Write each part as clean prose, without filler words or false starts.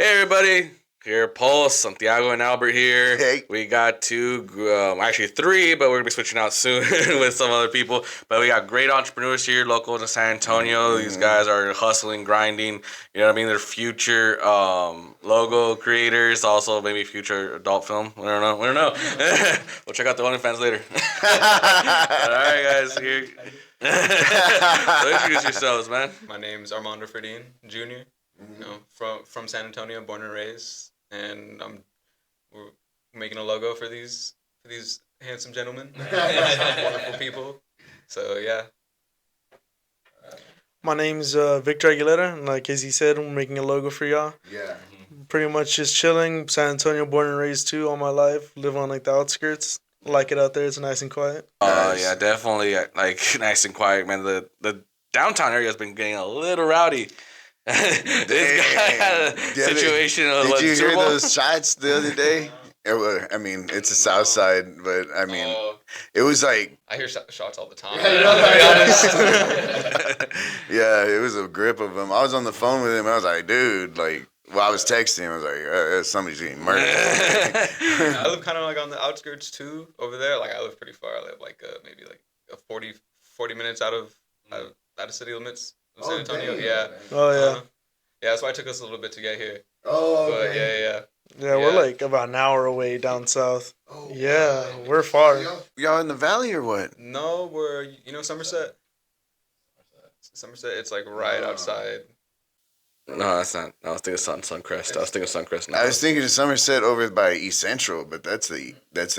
Hey everybody, here Paul, Santiago, and Albert here. Hey. We got two, actually three, but we're gonna be switching out soon with some other people. But we got great entrepreneurs here, local to San Antonio. These guys are hustling, grinding. You know what I mean? They're future logo creators, also maybe future adult film. We don't know. We don't know. We'll check out the OnlyFans later. All right, guys. Here. So introduce yourselves, man. My name's Armando Ferdin Jr. You know, from San Antonio, born and raised, and we're making a logo for these handsome gentlemen, wonderful people. So yeah. My name's Victor Aguilera, and like as he said, I'm making a logo for y'all. Yeah. Pretty much just chilling. San Antonio, born and raised too, all my life. Live on like the outskirts. Like it out there. It's nice and quiet. Yeah, definitely. Like nice and quiet, man. The downtown area has been getting a little rowdy. This guy had a situation. Did you hear those shots the other day? I mean, it's the South Side, but I mean, it was like I hear shots all the time. to be honest. Yeah, it was a grip of him. I was on the phone with him. And I was like, dude, like. Well, I was texting him. I was like, somebody's getting murdered. I live kind of like on the outskirts too, over there. Like I live pretty far. I live like maybe like 40 minutes out of city limits of San Antonio. Dang. Yeah. Oh yeah. Yeah, that's why it took us a little bit to get here. Oh, But okay. Yeah, we're like about an hour away down south. Oh, Yeah, we're far. Y'all in the valley or what? No, we're Somerset. Somerset, it's like right outside. No, that's not. I was thinking Suncrest. I was thinking Suncrest. No. I was thinking of Somerset over by East Central, but that's the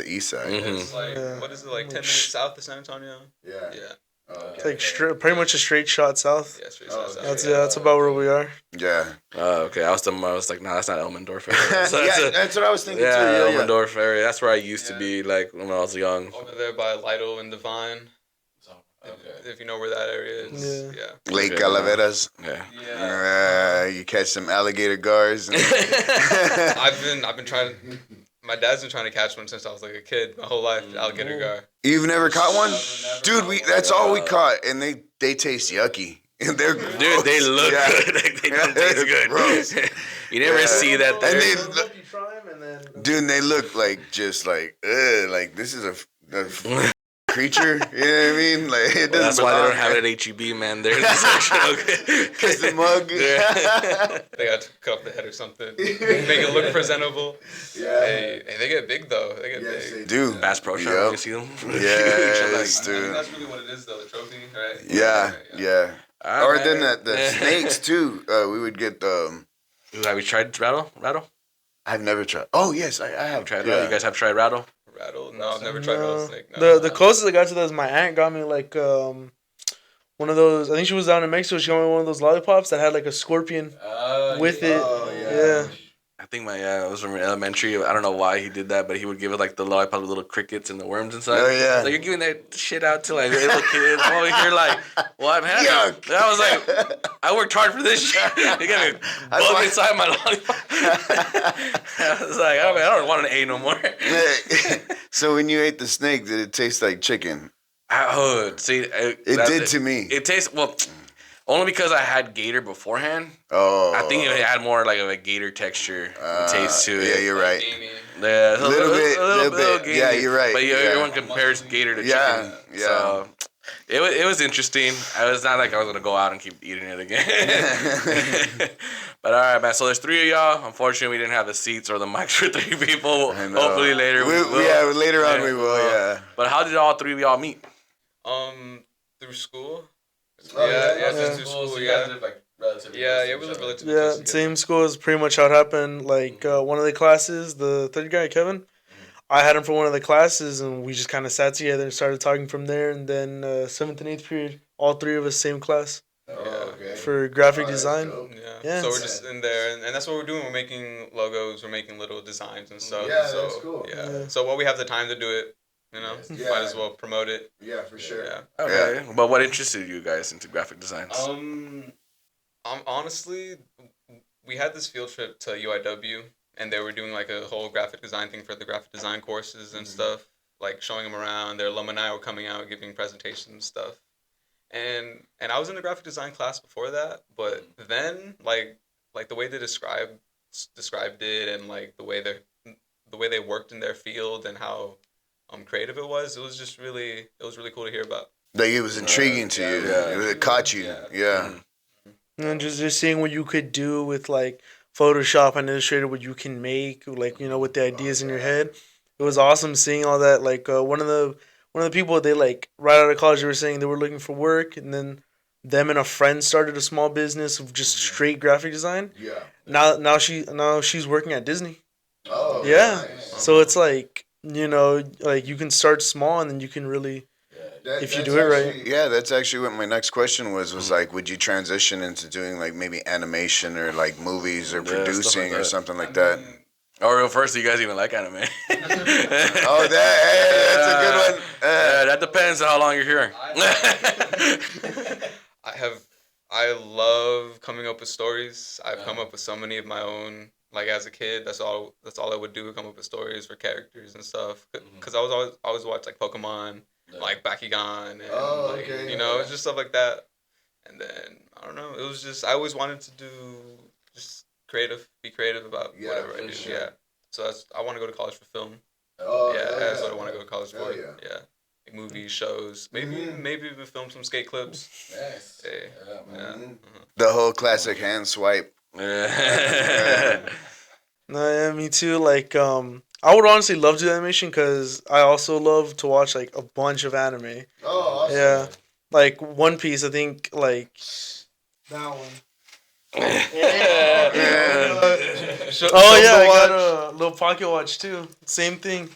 east side. Mhm. It's like what is it, like 10 minutes south of San Antonio? Yeah. Yeah. Oh, It's like pretty much a straight shot south. Yeah, straight Oh, south. That's about where we are. Yeah. Oh, okay. I was like, no, that's not Elmendorf area. So Yeah, that's what I was thinking yeah, too. Yeah, Elmendorf area. That's where I used to be, like when I was young. Over there by Lido and Divine. If you know where that area is. Yeah. Lake Okay. Calaveras. Yeah. You catch some alligator gars. And I've been trying. My dad's been trying to catch one since I was like a kid. My whole life, alligator gar. You've never caught one, dude. That's all we caught, and they taste yucky. And they're gross. Dude, they look Yeah. good. Like, they don't taste good. Gross. You never Yeah. see that. And There. Dude, they look like just like this is a creature. You know what I mean? Like it doesn't. That's why they belong don't have it there. at HEB, man. They're the section. Okay. Cause the mug. They got to cut off the head or something. Make it look presentable. Yeah. Hey, they get big though. They get Yes, they big. do. Bass Pro Shop. Yep. You see them? Yes, I think dude. that's really what it is though, the trophy, right? Yeah. All Or right. then the snakes too. We would get Ooh, have you tried rattle? I've never tried. Oh yes, I have Tried yeah. rattle? You guys have tried rattle? Rattle? No, I've never tried rattlesnake. No. The closest I got to that is my aunt got me like one of those. I think she was down in Mexico. She got me one of those lollipops that had like a scorpion with it. Oh, yeah. I think it was from elementary. I don't know why he did that, but he would give it like the lollipop with little crickets and the worms inside. Oh, yeah. Like you're giving that shit out to like little kids. I'm over here like, what man? Yuck. I was like, I worked hard for this shit. You got me bug inside my lollipop. I was like, I don't want an A no more. So when you ate the snake, did it taste like chicken? See, It did to me. It tastes only because I had gator beforehand. Oh, I think it had more like of a gator texture and taste to it. Yeah, you're right. Yeah, A little bit. gamey. Yeah, you're right. But Yeah. everyone compares gator to Yeah, chicken. yeah. So it was interesting. I was not like I was gonna go out and keep eating it again. But all right, man. So there's three of y'all. Unfortunately, we didn't have the seats or the mics for three people. I know. Hopefully later we will. Yeah, later on we will. Yeah. But how did all three of y'all meet? Through school. Oh, yeah, yeah. just through school. Yeah, we live relatively Yeah, close together. same school is pretty much how it happened. Like one of the classes, the third guy, Kevin, I had him for one of the classes, and we just kind of sat together and started talking from there. And then 7th and 8th period, all three of us, same class Okay. for graphic design. Yeah. Yeah, So we're it's- just in there, and that's what we're doing. We're making logos. We're making little designs and stuff. Yeah, so, that's cool. Yeah. So while we have the time to do it, Yeah. might as well promote it. Yeah, for sure. Yeah. Okay. But what interested you guys into graphic designs? Honestly, we had this field trip to UIW, and they were doing like a whole graphic design thing for the graphic design courses and stuff, like showing them around. Their alumni were coming out, giving presentations and stuff. And I was in the graphic design class before that, but then like the way they describe described it and like the way they worked in their field and how creative it was just really cool to hear about. Like it was intriguing to you. Yeah. It caught you. Yeah. And just seeing what you could do with like Photoshop and Illustrator, what you can make, like with the ideas in your head. It was awesome seeing all that. Like one of the people, they like right out of college, they were saying they were looking for work, and then them and a friend started a small business of just straight graphic design. Yeah. Now she's working at Disney. Oh. Yeah. Nice. So it's like like you can start small and then you can really. If you do it right. Yeah, that's actually what my next question was like, would you transition into doing like maybe animation or like movies or producing like or something like that? Or first, do you guys even like anime? Oh, that's a good one. That depends on how long you're here. I love coming up with stories. I've come up with so many of my own. Like as a kid, that's all I would do, come up with stories for characters and stuff. Because I was always watch like Pokemon, like Bakugan, and it's just stuff like that. And then I don't know, it was just I always wanted to do just be creative about whatever I do. Sure. Yeah. So I want to go to college for film. That's what I want to go to college for. Yeah. Like movies, shows, maybe even film some skate clips. Yes. The whole classic hand swipe. No, yeah, me too. Like, I would honestly love to do animation because I also love to watch like a bunch of anime. Oh, awesome. Yeah, like One Piece. I think like that one. Oh yeah, I got a little pocket watch too. Same thing.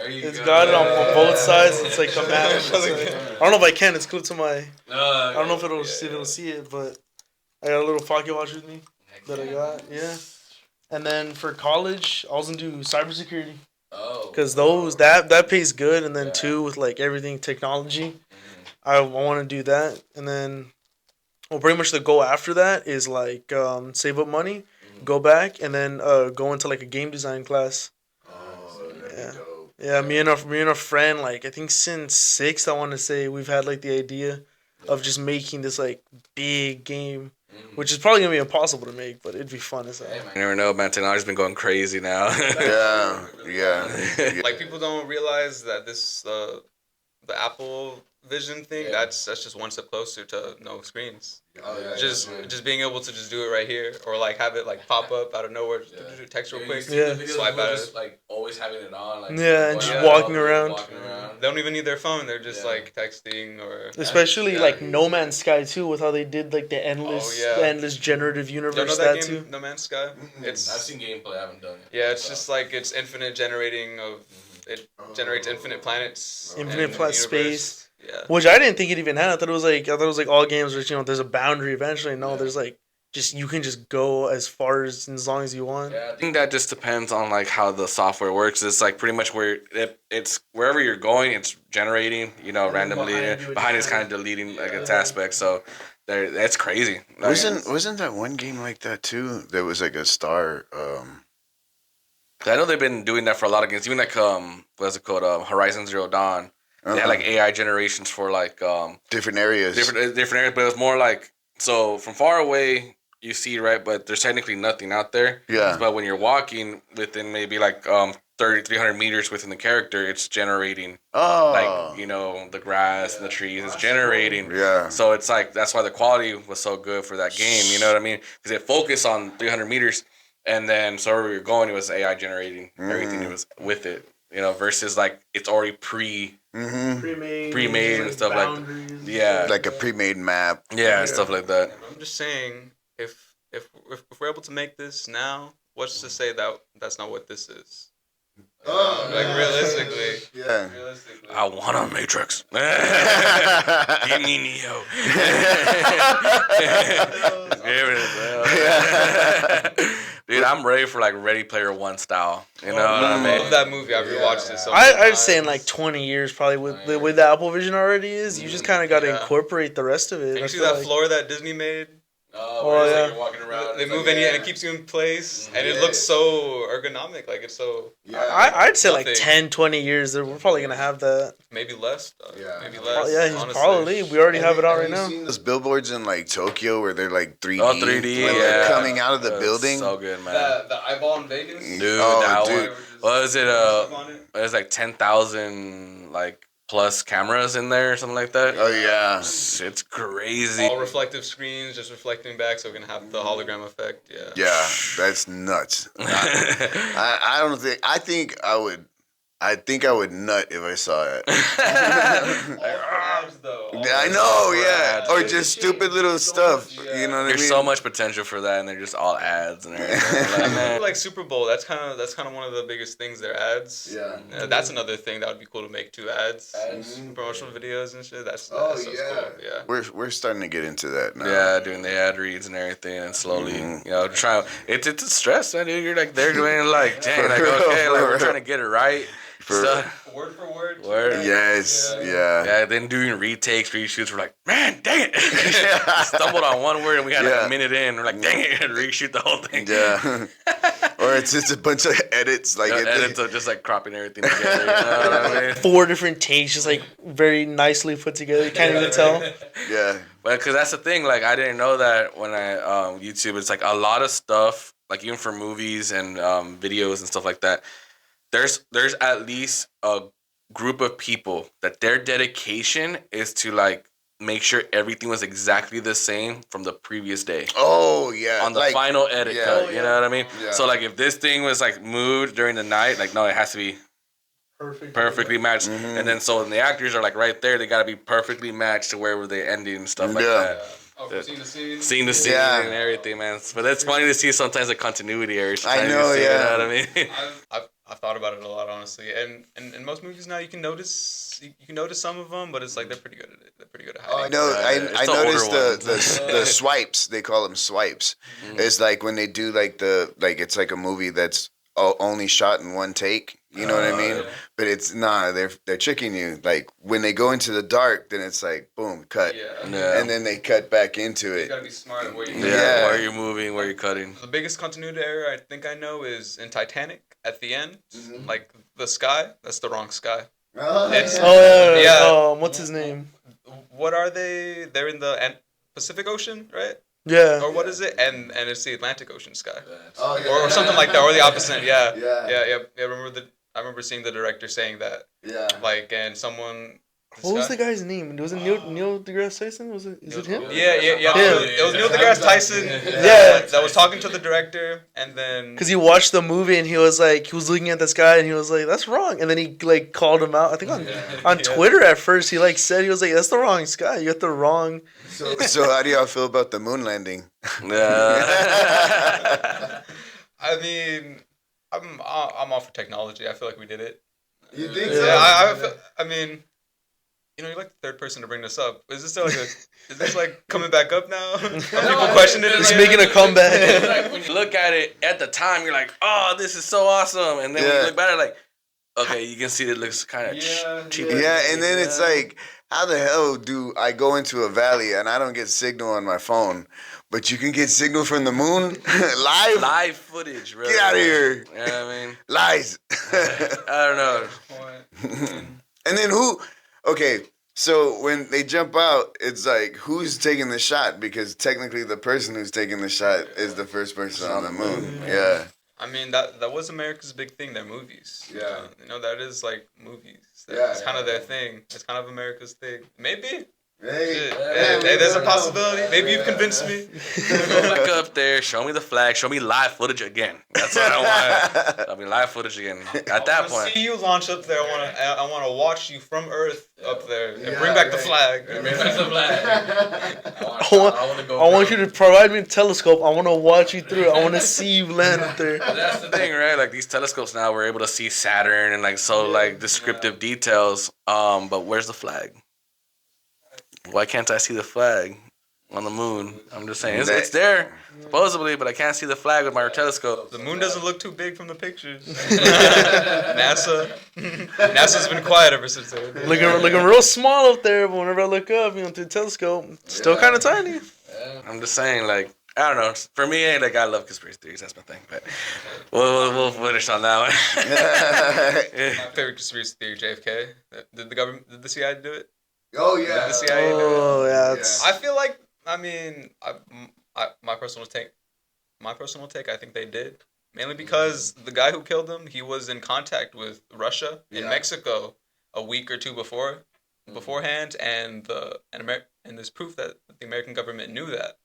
It's got it on both sides. It's like the map. I don't know if I can. It's glued to my. I don't know if it'll see it, but I got a little pocket watch with me that I got. Yeah. And then for college, I was gonna do cybersecurity. Oh. Because that pays good, and then too with like everything technology, I want to do that. And then, well, pretty much the goal after that is like save up money, go back, and then go into like a game design class. Oh, that'd Yeah. be dope. Yeah, me and a friend, like I think since 6th, I want to say we've had like the idea of just making this like big game. Which is probably gonna be impossible to make, but it'd be fun as hell. You never know, man. Technology's been going crazy now. Yeah. Like people don't realize that this the Apple Vision thing that's just one step closer to no screens. Just being able to just do it right here, or like have it like pop up out of nowhere, just text real quick, swipe out just like always having it on, like and just walking around. They don't even need their phone; they're just like texting or. Especially like No Man's Sky too, with how they did like the endless generative universe. You know that game, too. No Man's Sky? I've seen gameplay, I haven't done it. Yeah, it's just like it's infinite generating of. It generates infinite planets. Infinite planet space. Yeah. Which I didn't think it even had. I thought it was like all games where there's a boundary eventually. No, there's like just you can just go as far as long as you want. Yeah, I think that just depends on like how the software works. It's like pretty much where it's wherever you're going, it's generating, randomly. Behind it's kind of deleting like its aspect. So that's crazy. Like, Wasn't that one game like that too? There was like a star. I know they've been doing that for a lot of games. Even like what's it called? Horizon Zero Dawn. They had like AI generations for like different areas. Different areas, but it's more like so from far away you see, right, but there's technically nothing out there. Yeah. But when you're walking within maybe like 300 meters within the character, it's generating like the grass and the trees. It's generating. Yeah. So it's like that's why the quality was so good for that game. You know what I mean? Because it focused on 300 meters, and then so wherever you're going, it was AI generating everything. It was with it. Versus like it's already pre-made and stuff like like a pre-made map. And stuff like that. I'm just saying, if we're able to make this now, what's to say that that's not what this is? Like realistically, realistically. I want a Matrix. Give me Neo. Dude, I'm ready for like Ready Player One style. You know what I mean? I love that movie. I've rewatched it so many I'd times. say in like 20 years, probably with the way the Apple Vision already is, you just kind of got to incorporate the rest of it. Can you see that floor that Disney made? Oh, Oh, where it's yeah. like you're walking around. They it's move like, and it keeps you in place, and it looks so ergonomic. Like it's so I'd say like Nothing. 10, 20 years. We're probably gonna have that. maybe less. Yeah. Maybe Oh, less. Yeah, he's honestly. probably. We already have it out right you now. seen those billboards in like Tokyo where they're like 3D? Oh, 3D, when yeah. they're coming out of the That's building. So good, man. The eyeball in Vegas. Dude, Oh, that dude. one. What was it? It was like 10,000 like plus cameras in there or something like that. Oh yeah. It's crazy. All reflective screens, just reflecting back, so we're gonna have the hologram effect. Yeah. Yeah, that's nuts. I don't think. I think I would. I think I would nut if I saw it. Ads, though. I know, yeah. ads, Or dude. just stupid little stuff. You know what I There's mean? so much potential for that, and they're just all ads and everything. Like, man. Like Super Bowl, that's kind of one of the biggest things. Their ads. Yeah. That's another thing that would be cool to make too. Ads, promotional videos and shit. That's cool. Yeah. We're starting to get into that now. Yeah, doing the ad reads and everything, and slowly, trying. It's a stress, man, dude. You're like they're doing like, dang, like okay, like we're trying to get it right. So, Word for word. Yes. Yeah. yeah, then doing retakes, reshoots. We're like, man, dang it, stumbled on one word and we had like a minute in. We're like, dang it, reshoot the whole thing. Yeah. Or it's just a bunch of edits, like Edits are just like cropping everything together. You know what I mean? 4 different takes, just like very nicely put together. You can't even tell. Yeah. But because that's the thing, like I didn't know that when I YouTube. It's like a lot of stuff, like even for movies and videos and stuff like that. There's at least a group of people that their dedication is to like make sure everything was exactly the same from the previous day. Oh yeah. On the like, final edit yeah. cut, you know what I mean? Yeah. So like if this thing was like moved during the night, like no, it has to be perfectly matched. Mhm. And then so the actors are like right there, they gotta be perfectly matched to where they ending and stuff like Yeah. that. Oh, from scene to scene. Scene to scene Yeah. and everything, man. But it's funny to see sometimes the continuity errors. I Sometimes you know, see, yeah. You know what I mean? I've thought about it a lot, honestly, and in most movies now you can notice some of them, but it's like they're pretty good at it. They're pretty good at Oh, hiding. I know. It's I the noticed older the swipes. They call them swipes. It's like when they do like it's like a movie that's only shot in one take. You know what I mean? yeah. But it's they're tricking you. Like when they go into the dark, then it's like boom, cut, Yeah. and then they cut back into You it. gotta be smart at where you. Yeah. Where you're moving, where you're cutting. The biggest continuity error I think I know is in Titanic at the end, Mhm. like the sky. That's the wrong sky. It's- Oh, yeah. Yeah. What's his name? What are they? They're in the Pacific Ocean, right? Yeah. Or what is it? And it's the Atlantic Ocean sky, Oh, yeah. or something like that, or the opposite. Yeah. Yeah. I remember seeing the director saying that, Yeah. like, and someone. What was the guy's name? Was it Neil deGrasse Tyson? Is it him? Yeah. Yeah. It was Neil deGrasse Tyson. Yeah. That was talking to the director, and then. Because he watched the movie and he was looking at this guy and he was like, "That's wrong." And then he like called him out. I think on Twitter at first he like said he was like, "That's the wrong sky. You got the wrong." So how do y'all feel about the moon landing? Yeah. I mean, I'm all for technology. I feel like we did it. You think Yeah, I mean, you're like the third person to bring this up. Is this like coming back up now? Are people questioning it? It's again? making a comeback. Like when you look at it at the time, you're like, "Oh, this is so awesome," and then when Yeah. you look back at it, like, okay, you can see it looks kind of cheap. Yeah, and then it's like, how the hell do I go into a valley and I don't get signal on my phone, but you can get signal from the moon live? Live footage, bro. Get out of here. You know what I mean? Lies. I don't know. And then who? Okay, so when they jump out, it's like who's taking the shot? Because technically, the person who's taking the shot is the first person on the moon. Yeah. I mean, that was America's big thing. Their movies. Yeah. That is like movies. Yeah, It's kind of their thing. It's kind of America's thing. Maybe. Hey. Shit. Hey, there's a possibility. Maybe you've convinced me. Go back up there, show me the flag, show me live footage again. That's what I want. I mean, live footage again. At that point. See you launch up there. I want to watch you from Earth up there and bring back the flag. I want you to provide me a telescope. I want to watch you through it. I want to see you land up there. That's the thing, right? Like these telescopes now, we're able to see Saturn and like like descriptive details. But where's the flag? Why can't I see the flag? on the moon. I'm just saying, it's there, supposedly, but I can't see the flag with my telescope. The moon doesn't look too big from the pictures. NASA's been quiet ever since then. Looking real small up there, but whenever I look up, through the telescope, it's still kind of tiny. I'm just saying, like, I don't know. For me, like, I love conspiracy theories. That's my thing. But we'll finish on that one. My favorite conspiracy theory, JFK. Did the CIA do it? Oh yeah. Did the CIA do it? Oh yeah. I feel like, my personal take, I think they did. Mainly because the guy who killed him, he was in contact with Russia in Mexico a week or two beforehand, and there's proof that the American government knew that.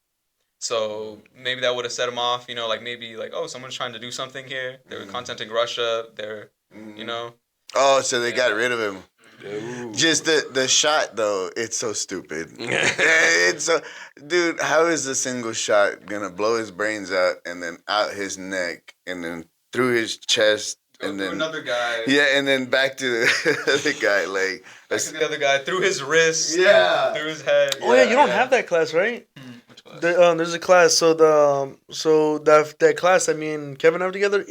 So maybe that would have set him off, like maybe like, oh, someone's trying to do something here. They were contacting Russia. They're, Oh, so they got rid of him. Ooh. Just the shot though, it's so stupid. It's so, dude. How is a single shot gonna blow his brains out and then out his neck and then through his chest and then another guy? Yeah, and then back to the other guy, like back to the other guy through his wrist. Yeah, through his head. Oh yeah, you don't have that class, right? Which class? There's a class. So that class that me and Kevin have together,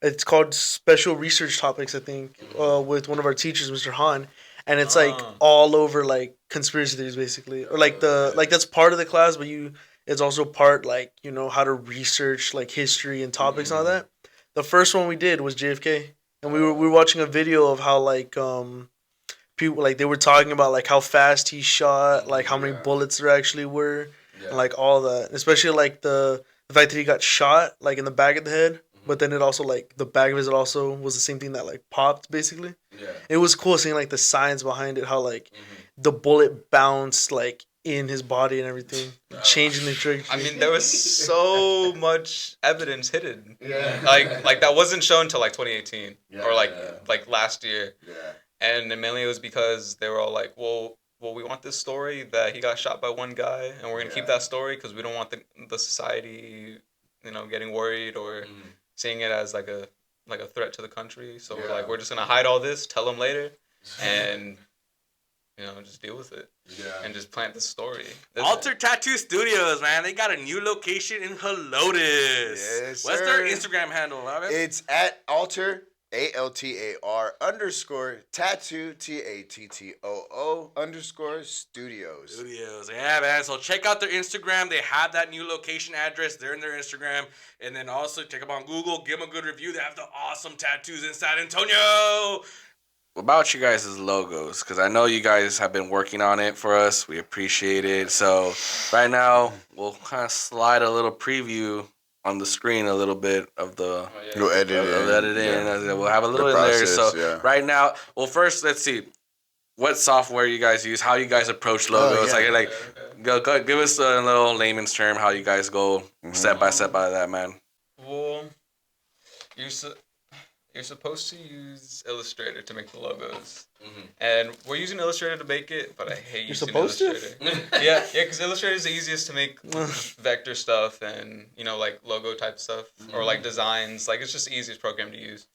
it's called Special Research Topics, I think, with one of our teachers, Mr. Han, and it's like all over like conspiracy theories, basically, or like that's part of the class, but it's also part like how to research like history and topics and all that. The first one we did was JFK, and we were watching a video of how like people like they were talking about like how fast he shot, like how many bullets there actually were, and like all that, especially like the fact that he got shot like in the back of the head. But then it also, like, the back of it also was the same thing that, like, popped, basically. Yeah. It was cool seeing, like, the science behind it, how, like, the bullet bounced, like, in his body and everything, changing the trajectory. I mean, there was so much evidence hidden. Yeah. Like that wasn't shown until, like, 2018 or, like last year. Yeah. And mainly it was because they were all like, well, we want this story that he got shot by one guy, and we're going to keep that story because we don't want the society, getting worried or... seeing it as like a threat to the country, so we're just gonna hide all this, tell them later, and just deal with it, and just plant the story. Alter Tattoo Studios, man, they got a new location in Helotes. Yes, what's sir. Their Instagram handle, Robin? It's at Alter ALTAR_ tattoo TATTOO_ studios. Yeah, man. So check out their Instagram. They have that new location address. They're in their Instagram. And then also check them on Google. Give them a good review. They have the awesome tattoos in San Antonio. About you guys' logos, because I know you guys have been working on it for us. We appreciate it. So right now, we'll kind of slide a little preview on the screen a little bit of the editing. Yeah. We'll have a little in there. So right now, well, first let's see what software you guys use, how you guys approach logos. Go give us a little layman's term how you guys go step by step by that, man. Well, you're supposed to use Illustrator to make the logos. And we're using Illustrator to make it, but I hate using Illustrator. Yeah, because Illustrator is the easiest to make vector stuff and, like logo type stuff or like designs. Like it's just the easiest program to use.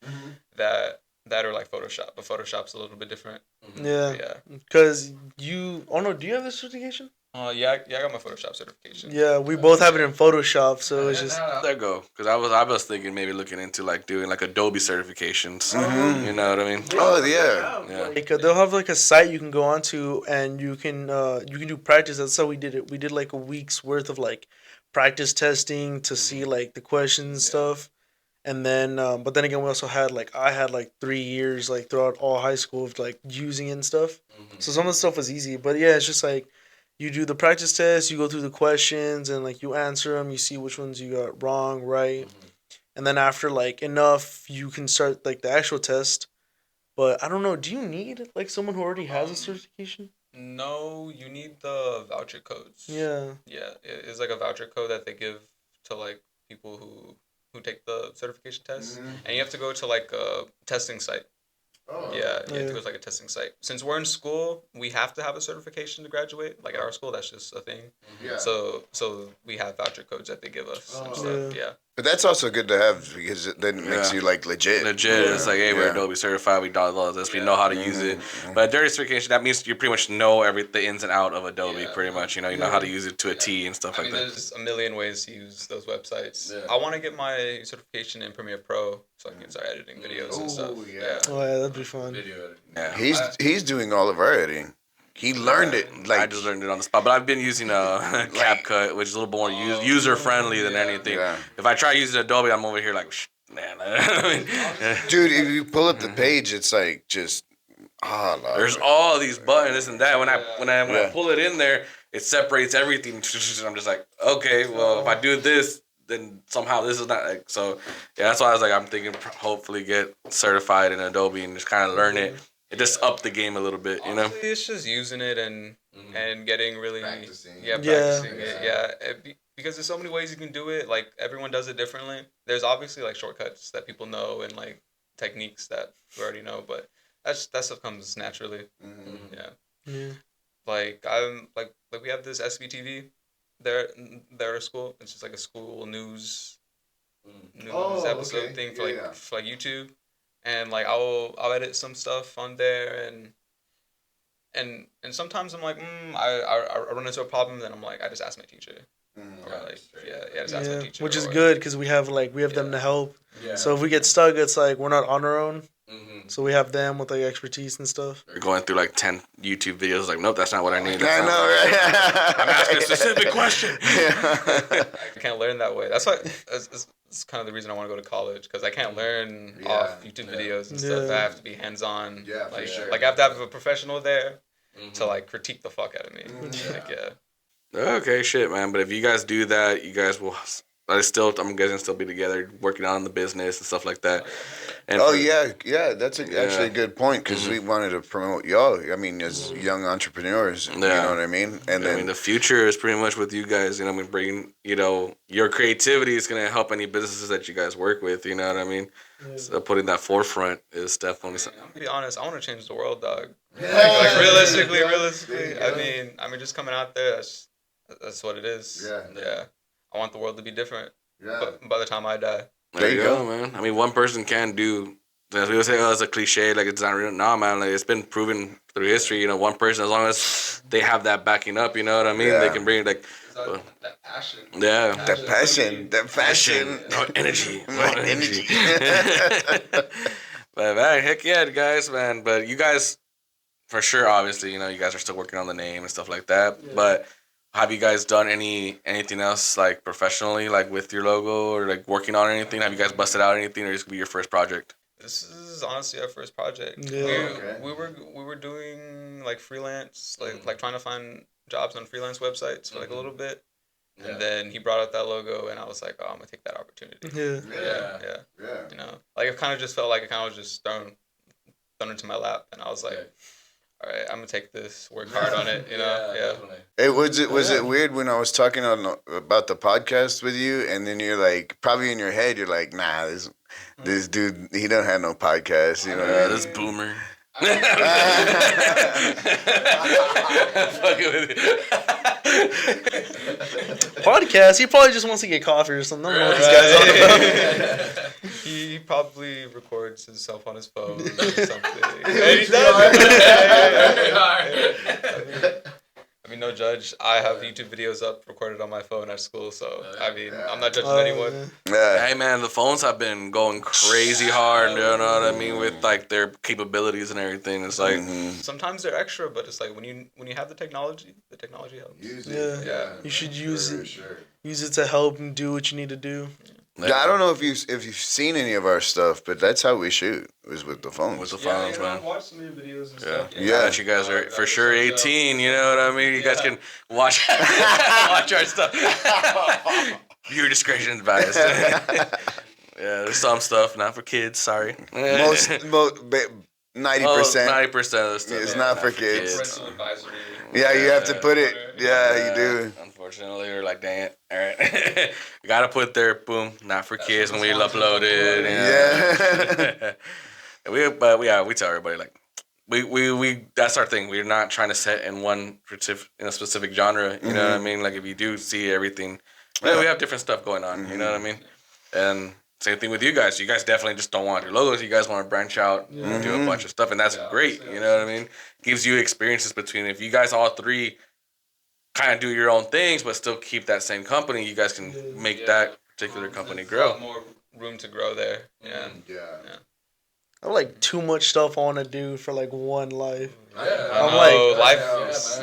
That or like Photoshop, but Photoshop's a little bit different. Yeah. Because do you have this certification? Yeah, I got my Photoshop certification. Yeah, we both have it in Photoshop, so it's just there go. Because I was thinking maybe looking into like doing like Adobe certifications. You know what I mean? Oh yeah. Like they'll have like a site you can go onto and you can do practice. That's how we did it. We did like a week's worth of like practice testing to see like the questions and stuff. And then, but then again, we also had I had 3 years like throughout all high school of like using it and stuff. So some of the stuff was easy, but yeah, it's just like. You do the practice test, you go through the questions, and like you answer them, you see which ones you got wrong, right, and then after like enough, you can start like the actual test. But I don't know, do you need like someone who already has a certification? No, you need the voucher codes. Yeah. Yeah, it's like a voucher code that they give to like people who take the certification test, and you have to go to like a testing site. Oh. Yeah, you have to go to like a testing site. Since we're in school, we have to have a certification to graduate. Like at our school, that's just a thing. Yeah. So we have voucher codes that they give us. Oh. And stuff. Yeah. But that's also good to have because it then makes you like legit. Legit. It's like, hey, we're Adobe certified. We do all this. We know how to use it. But Adobe certification, that means you pretty much know the ins and out of Adobe. Pretty much, you know how to use it to a T and stuff like that. There's a million ways to use those websites. I want to get my certification in Premiere Pro so I can start editing videos and stuff. Oh yeah, that'd be fun. Yeah, He's doing all of our editing. He learned it. Like I just learned it on the spot, but I've been using CapCut, which is a little more user friendly than anything. Yeah. If I try using Adobe, I'm over here like, man. Dude, if you pull up the page, it's like just there's all these buttons, this and that. When I pull it in there, it separates everything. I'm just like, okay, well, if I do this, then somehow this is not like so. Yeah, that's why I was like, I'm thinking hopefully get certified in Adobe and just kind of learn it. It just upped the game a little bit, you know. Honestly, it's just using it and getting really practicing. practicing it. Yeah, because there's so many ways you can do it. Like everyone does it differently. There's obviously like shortcuts that people know and like techniques that we already know, but that stuff comes naturally. Yeah. Like I'm like we have this SVTV. They're a school. It's just like a school news episode thing for like YouTube. And like I'll edit some stuff on there, and sometimes I'm like, I run into a problem, then I'm like, I just ask my teacher, or like just ask my teacher, which is good because we have them to help. Yeah. So if we get stuck, it's like we're not on our own. So we have them with like expertise and stuff. We're going through like 10 YouTube videos, like, nope, that's not what I need. I know, right? I'm asking a specific question. I can't learn that way. That's why it's kind of the reason I want to go to college, because I can't learn off YouTube videos and stuff. I have to be hands-on. Yeah, like, like I have to have a professional there to like critique the fuck out of me. Okay, shit, man. But if you guys do that, you guys will. I'm guessing still be together, working on the business and stuff like that. And that's actually a good point because we wanted to promote y'all. I mean, as young entrepreneurs, you know what I mean. And then, the future is pretty much with you guys. You know, bringing your creativity is gonna help any businesses that you guys work with. You know what I mean. So putting that forefront is definitely something. I'm gonna be honest. I want to change the world, dog. Like realistically. I mean, just coming out there. That's what it is. Yeah. I want the world to be different. But by the time I die. There you go, man. I mean, one person can do. As we would say, it's a cliche, like it's not real. No, man, like it's been proven through history. You know, one person, as long as they have that backing up, you know what I mean. They can bring that passion. Yeah, that passion, energy, energy. But man, heck yeah, guys, man. But you guys, for sure, obviously, you guys are still working on the name and stuff like that. Yeah. But have you guys done anything else like professionally, like with your logo or like working on anything? Have you guys busted out anything, or is this gonna be your first project? This is honestly our first project. Yeah. We were doing like freelance, like trying to find jobs on freelance websites for like a little bit, and then he brought out that logo, and I was like, oh, I'm gonna take that opportunity. Yeah. You know, like it kind of just felt like it kind of was just thrown into my lap, and I was like, all right, I'm gonna take this, work hard on it, you know. Hey, was it weird when I was talking about the podcast with you, and then you're like, probably in your head, you're like, nah, this dude, he don't have no podcast, you know what I mean? This boomer. Podcast? He probably just wants to get coffee or something. I don't know what this guy's on about. He probably records himself on his phone or something. I mean, no judge. I have YouTube videos up recorded on my phone at school, so I mean, I'm not judging anyone. Hey man, the phones have been going crazy hard. You know what I mean, with like their capabilities and everything. It's like sometimes they're extra, but it's like when you have the technology helps. Use it. Yeah. You should use it. Sure. Use it to help and do what you need to do. Yeah, I don't know if you've seen any of our stuff, but that's how we shoot, is with the phones. With the phones, man. I've watched some of your videos and stuff. Yeah. You guys are for sure 18, you know what I mean? You guys can watch our stuff. Viewer discretion is biased. Yeah, there's some stuff, not for kids, sorry. 90%. 90% of the stuff is not for kids. Parental advisory. Yeah, you have to put it. Yeah, you do. Unfortunately, we're like, dang it. All right. We got to put there, boom, not for kids when we upload it. Yeah. We tell everybody, like, we that's our thing. We're not trying to set in a specific genre. You know what I mean? Like, if you do see everything, we have different stuff going on. You know what I mean? And same thing with you guys. You guys definitely just don't want your logos. You guys want to branch out and do a bunch of stuff, and that's great. You know what I mean? Gives you experiences between if you guys all three kind of do your own things, but still keep that same company. You guys can make that particular company grow. More room to grow there. Yeah. I have like too much stuff I want to do for like one life. I'm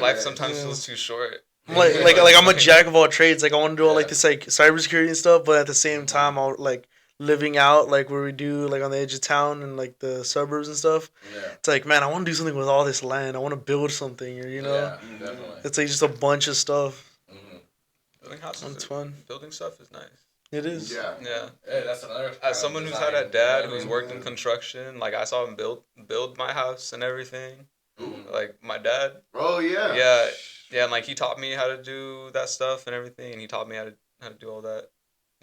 life sometimes feels too short. I'm like I'm a jack of all trades. Like I want to do all like this like cybersecurity and stuff, but at the same time I'll like living out like where we do like on the edge of town and like the suburbs and stuff. It's like, man, I want to do something with all this land. I want to build something, or Definitely. it's like just a bunch of stuff. Building houses, It's fun. Building stuff is nice. It is. Yeah. Hey, that's another. As someone who's had a dad who's worked in construction, like I saw him build my house and everything. Like my dad. Oh yeah. Yeah, and like he taught me how to do that stuff and everything, and he taught me how to do all that.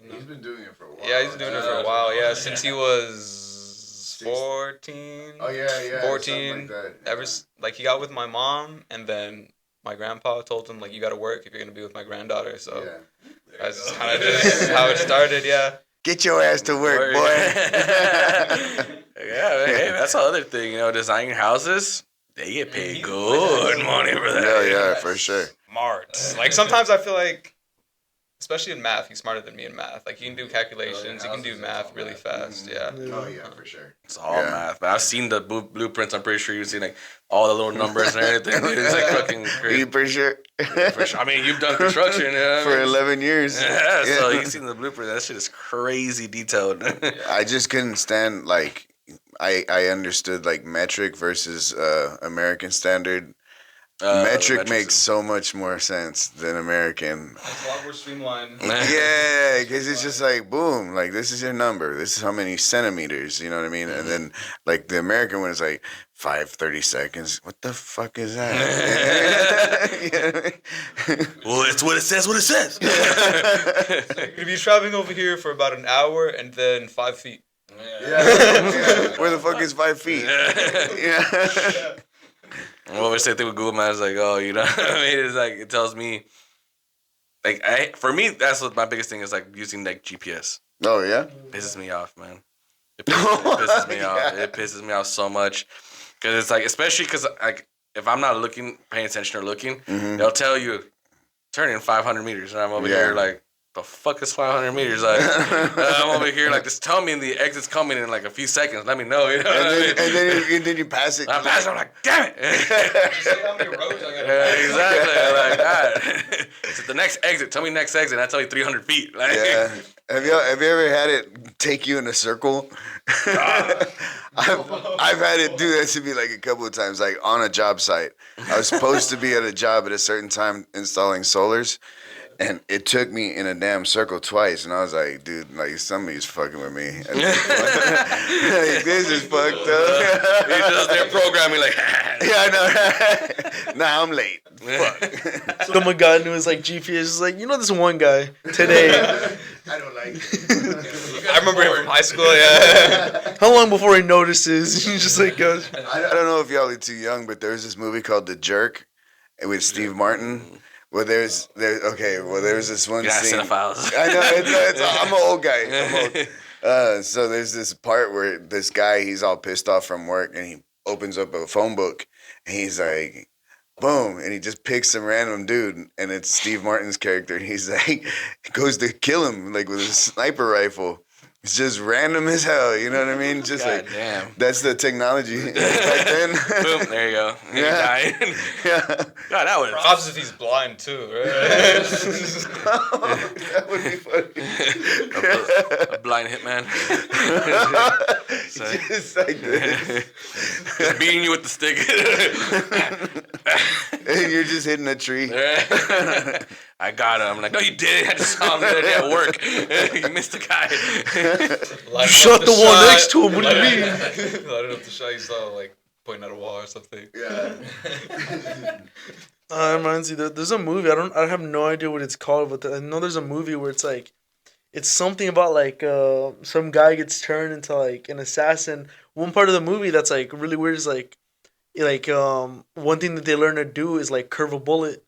He's been doing it for a while. Yeah, he's been doing it for a while. Yeah, since he was 14. Oh yeah. 14. Like that. Like he got with my mom, and then my grandpa told him like you got to work if you're gonna be with my granddaughter. So that's kind of just how it started. Yeah. Get your ass to work, boy. Yeah, hey, that's the other thing. You know, designing houses, they get paid good money for that. Yeah, for sure. Smart. Like sometimes I feel like, especially in math, he's smarter than me in math. Like he can do calculations, he can do math really fast. Yeah. Oh yeah, for sure. It's all math. But I've seen the blueprints. I'm pretty sure you've seen like all the little numbers and everything. Dude. It's like fucking crazy. You pretty sure? For sure. I mean, you've done construction For 11 years. Yeah, so you've seen the blueprint. That shit is crazy detailed. I just couldn't stand like I understood like metric versus American standard. Metric makes so much more sense than American. It's a lot more streamlined. Yeah, because it's just like boom, like this is your number. This is how many centimeters. You know what I mean? And then like the American one is like 30 seconds. What the fuck is that? You know what I mean? Well, it's what it says. What it says. You're gonna be traveling over here for about an hour and then 5 feet. Yeah. Where the fuck is 5 feet? Yeah. Well, we say thing with Google Maps, like, oh, you know what I mean? It's like, it tells me, like, for me, that's what my biggest thing is, like, using, like, GPS. Oh, yeah? It pisses me off, man. It pisses me off. It pisses me off so much. Because it's, like, especially because, like, if I'm not paying attention or looking, they'll tell you, turn in 500 meters. And I'm over here, like, the fuck is 500 meters? Like, I'm over here, like, just tell me the exit's coming in, like, a few seconds. Let me know, you know what I mean? And then you pass it. I pass it, I'm like, damn it. Just say how many roads I gotta Exactly. Like, God. So the next exit, tell me next exit, and I tell you 300 feet. Like, Yeah. Have you ever had it take you in a circle? I've had it do that to me like a couple of times, like on a job site. I was supposed to be at a job at a certain time installing solars. And it took me in a damn circle twice, and I was like, dude, like, somebody's fucking with me. Like, this is fucked up. He's just there programming, like, Yeah, I know. Nah, I'm late. Fuck. Someone got into his like GPS. Is like, you know, this one guy today. I don't like it. I remember him from high school, yeah. How long before he notices? He just like goes. I don't know if y'all are too young, but there's this movie called The Jerk with Steve Martin. Well, there's this one scene. Cinephiles. I know, I'm an old guy. I'm old. So there's this part where this guy, he's all pissed off from work, and he opens up a phone book, and he's like, boom, and he just picks some random dude, and it's Steve Martin's character, and he's like, goes to kill him, like, with a sniper rifle. It's just random as hell, you know what I mean? Just God like, damn. that's the technology back then. Boom, there you go. And Yeah. he died. Yeah. God, that would Props if he's blind too, right? That would be funny. a blind hitman. Just like this. Just beating you with the stick. And you're just hitting a tree. I got him. I'm like, no, you didn't. I just saw him the other day at work. You missed the guy. You shot the one next to him. What do you mean? Lighted up the shot. You saw like pointing at a wall or something. Yeah. It reminds me. There's a movie. I have no idea what it's called, but I know there's a movie where it's like, it's something about like some guy gets turned into like an assassin. One part of the movie that's like really weird is like one thing that they learn to do is like curve a bullet.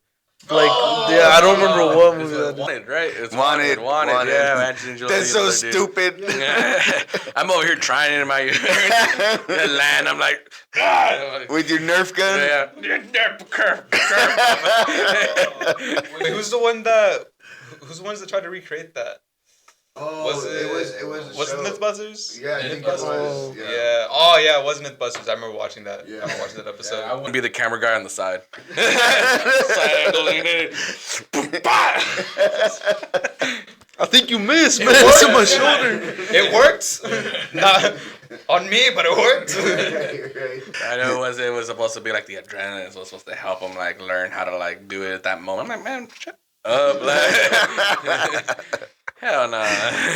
Like, yeah, I don't remember what movie that is. Wanted, right? It's Wanted. Yeah, Angelina That's so Jolie, dude. stupid. I'm over here trying it in my land. I'm like, ah! With your Nerf gun? Yeah. Wait, who's the ones that tried to recreate that? Oh, Was it was a Was show. it Mythbusters? Yeah, I think it Mythbusters. was. Yeah. Yeah. Oh yeah, it was Mythbusters. I remember watching that. Yeah. I remember watching that episode. I wouldn't be the camera guy on the side. Side angle, leaning in. I think you missed, man. It's on my shoulder. It worked. Not on me, but it worked. I know it was supposed to be like the adrenaline. It was supposed to help him like learn how to like do it at that moment. I'm like, man, shut up, like. Hell no.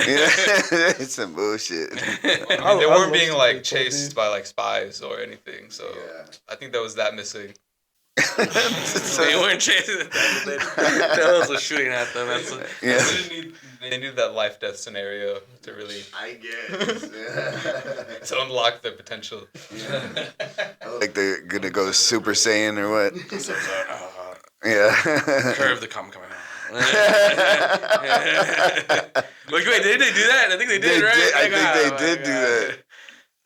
It's some bullshit. I mean, they weren't being like dude. chased by like spies or anything, so Yeah. I think that was that missing. They weren't chasing it. That was shooting at them. That's Yeah. They needed that life death scenario to really I guess. to unlock their potential. Like they're gonna go Super Saiyan or what? yeah. Yeah. Curve the coming out. Wait, did they do that? I think they did, right? I think they did do that.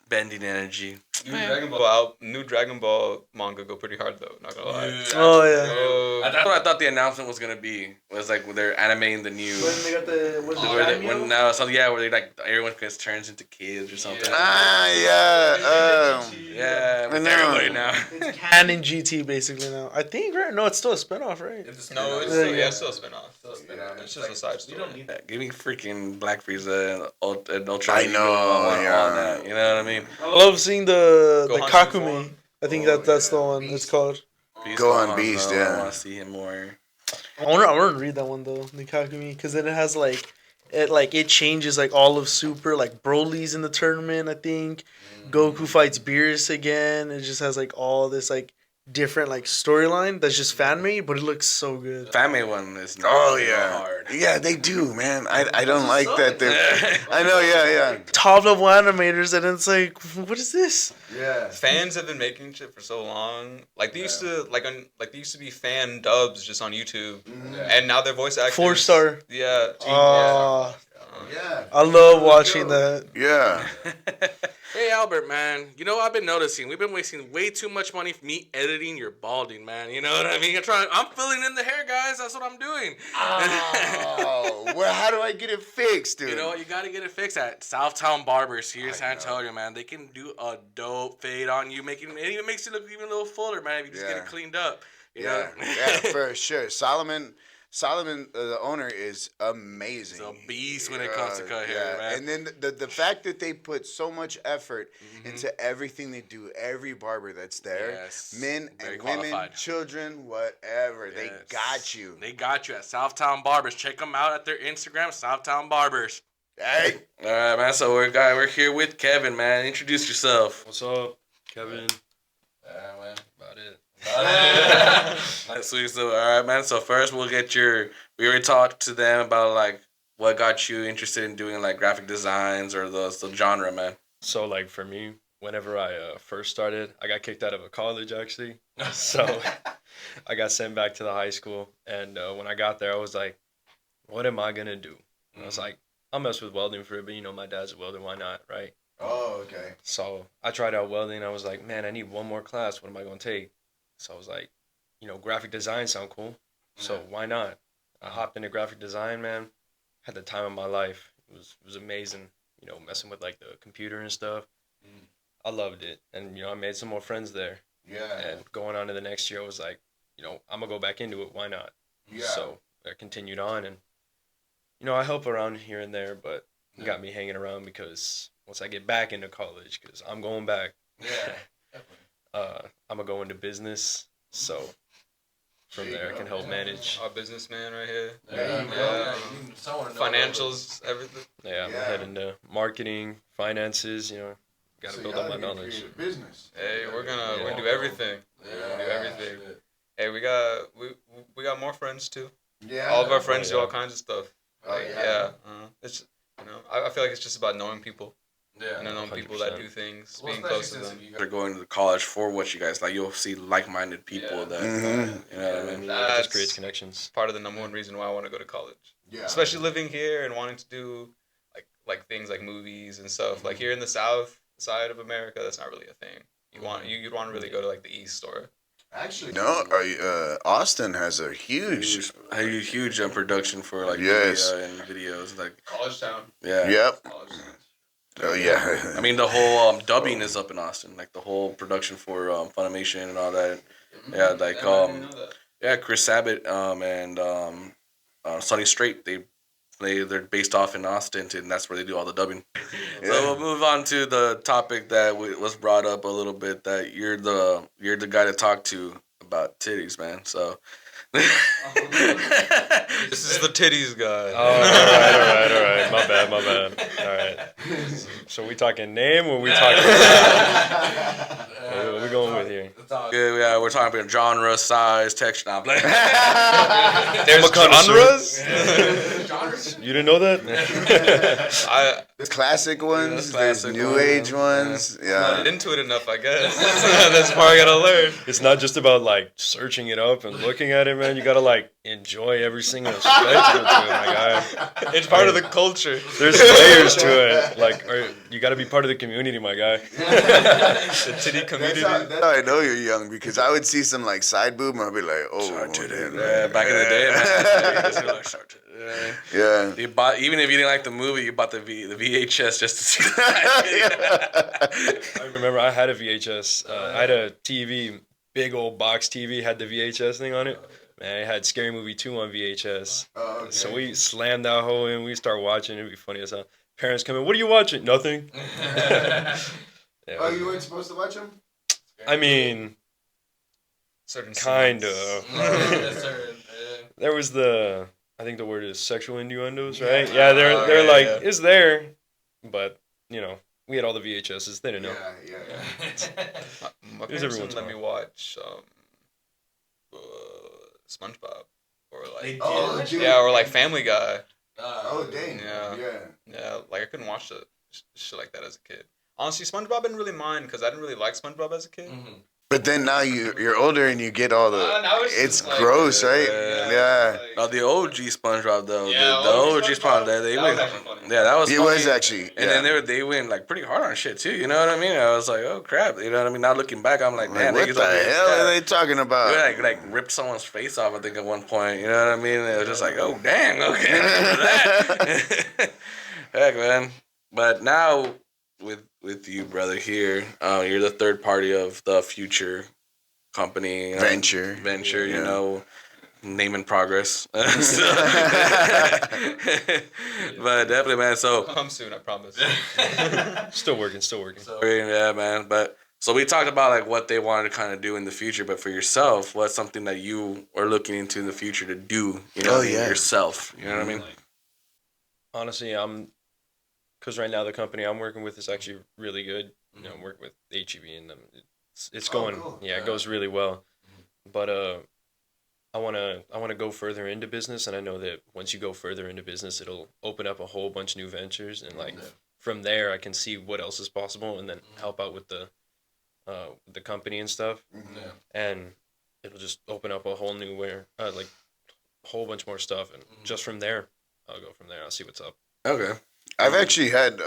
Bending energy. New Dragon Ball manga go pretty hard though. Not gonna lie. Oh, yeah. Oh, That's what I thought the announcement was gonna be. Was like when they're animating the new. When they got the Where they like everyone just turns into kids or something. Yeah. Yeah, with I know. everybody now. It's canon GT basically now. I think, right? No, it's still a spinoff, right? it's Yeah. still a spin-off. It's just a side story. Yeah, give me freaking Black Frieza and Ultra. I know, all yeah. that, you know what I mean? I love seeing the Gohan Kakumi. Form. I think that's the one it's called. Gohan Beast, I yeah. want to see him more. I want to read that one though, the Kakumi, because then it has it changes like all of Super, like Broly's in the tournament. I think Goku fights Beerus again. It just has like all this like different like storyline that's just fan made, but it looks so good. Family one is not Oh real yeah. hard. Yeah, they do, man. I don't like that. I know. Yeah. Top level animators, and it's like, what is this? Yeah. Fans have been making shit for so long. Like they used to they used to be fan dubs just on YouTube, and now they're voice actors. 4-star. Yeah. Yeah. I love watching that. Yeah. Hey Albert, man. You know what I've been noticing? We've been wasting way too much money for me editing your balding, man. You know what I mean? I'm filling in the hair, guys. That's what I'm doing. Oh, well, how do I get it fixed, dude? You know what? You got to get it fixed at Southtown Barbers here in San Antonio, man. They can do a dope fade on you. It even makes you look even a little fuller, man, if you just get it cleaned up. You know? Yeah, for sure. Solomon, the owner, is amazing. He's a beast when it comes to cut hair, man. And then the fact that they put so much effort into everything they do, every barber that's there, Yes. men Very and women, qualified. children, whatever, they Yes. got you. They got you at Southtown Barbers. Check them out at their Instagram, Southtown Barbers. Hey, All right, man. So we're here with Kevin, man. Introduce yourself. What's up, Kevin? Man, about it. Sweet. So, all right, man. So first, we already talked to them about like what got you interested in doing like graphic designs or the genre, man. So, like, for me, whenever I first started, I got kicked out of a college, actually. So, I got sent back to the high school. And when I got there, I was like, what am I going to do? And I was like, I'll mess with welding for it, but, my dad's a welder. Why not, right? oh, okay. So, I tried out welding. I was like, man, I need one more class. What am I going to take? So, I was like, graphic design sound cool. So, why not? I hopped into graphic design, man. Had the time of my life. It was amazing. Messing with like the computer and stuff. I loved it. And, I made some more friends there. Yeah. And going on to the next year, I was like, I'm going to go back into it. Why not? Yeah. So I continued on. And, I help around here and there, but it got me hanging around because once I get back into college, because I'm going back, Yeah. I'm going to go into business. So from there, I can help manage. Our businessman right here. Yeah. Financials, everything. Yeah, I'm going to head into marketing, finances, got to build up my knowledge. Business. Hey, we're gonna do everything. Do everything. Hey, we got more friends too. Yeah. All of our friends do yeah. all kinds of stuff. Oh, Like, yeah. it's I feel like it's just about knowing people. Yeah. Knowing people that 100%. do things, being close to them. They're going to college for what you guys like. You'll see like-minded people that Mhm. you know what I mean. That just creates connections. Part of the number one reason why I want to go to college. Yeah. Especially living here and wanting to do like things like movies and stuff. Like here in the South side of America, that's not really a thing. You'd want to really go to like the East or. Actually, no. Austin has a huge production for like Yes. media and videos, like College town. yeah. Yep. College town. Oh yeah. I mean, the whole dubbing is up in Austin, like the whole production for Funimation and all that. Yeah, like I didn't know that. yeah, Chris Sabat and Sonny Strait, they're based off in Austin, and that's where they do all the dubbing. Yeah. So we'll move on to the topic that was brought up a little bit, that you're the guy to talk to about titties, man. So This is the titties guy. Oh, all right. My bad. All right. So we talking name or we talking? What we going with here? yeah, we're talking about genre, size, texture. Nah, blah. There's genres. You didn't know that? There's classic ones. There's classic new ones, age ones. Not Yeah. into it enough, I guess. That's the part I gotta learn. It's not just about like searching it up and looking at it, man. You gotta like enjoy every single spectacle to it, my guy. It's part of the culture. There's layers to it. Like, you gotta be part of the community, my guy. The titty community. That's how I know you're young, because I would see some like side boob and I'd be like, oh, Yeah, back in the day, man. Yeah. You bought, even if you didn't like the movie, you bought the VHS just to see that. I remember I had a VHS. I had a TV, big old box TV, had the VHS thing on it. Man, it had Scary Movie 2 on VHS. Oh, okay. So we slammed that whole in. We start watching. It'd be funny as hell. Parents come in. What are you watching? Nothing. Yeah, Oh, you weren't supposed to watch them? I mean, Certain kind scenes. of. There was I think the word is sexual innuendos, right? Yeah, they're like, yeah. it's there, but you know, we had all the VHSs. They didn't know. Yeah. My There's parents every didn't once in let a me watch SpongeBob or like Oh, dude. or like Family Guy. Oh, dang. Yeah. Yeah. Yeah, like I couldn't watch shit like that as a kid. Honestly, SpongeBob I didn't really mind because I didn't really like SpongeBob as a kid. But then now you're older and you get all the. Now it's It's just like, gross, right? yeah. Yeah. No, the OG SpongeBob though. Yeah, the OG OG SpongeBob, SpongeBob, they that went. was actually funny. Yeah, that was. It funny. was actually. And then they went like pretty hard on shit too. You know what I mean? I was like, oh crap. You know what I mean? Now looking back, I'm like, man, What niggas the over here- hell are yeah. they talking They about? like ripped someone's face off. I think at one point. You know what I mean? It was just like, oh damn, okay, that. Heck, man. But now with you, brother, here, you're the third party of the future company Venture. You Yeah. know, name in progress. But definitely, man. So Come soon, I promise. Still working. yeah, man. But so we talked about like what they wanted to kind of do in the future. But for yourself, what's something that you are looking into in the future to do? You know, yourself. You know what I mean? Honestly, because right now the company I'm working with is actually really good. You know, I'm working with HEB and them. It's going, cool. yeah, it goes really well. But I wanna go further into business, and I know that once you go further into business, it'll open up a whole bunch of new ventures, and like from there, I can see what else is possible, and then help out with the company and stuff, and it'll just open up a whole new like whole bunch more stuff, and just from there, I'll go from there. I'll see what's up. Okay. I've actually had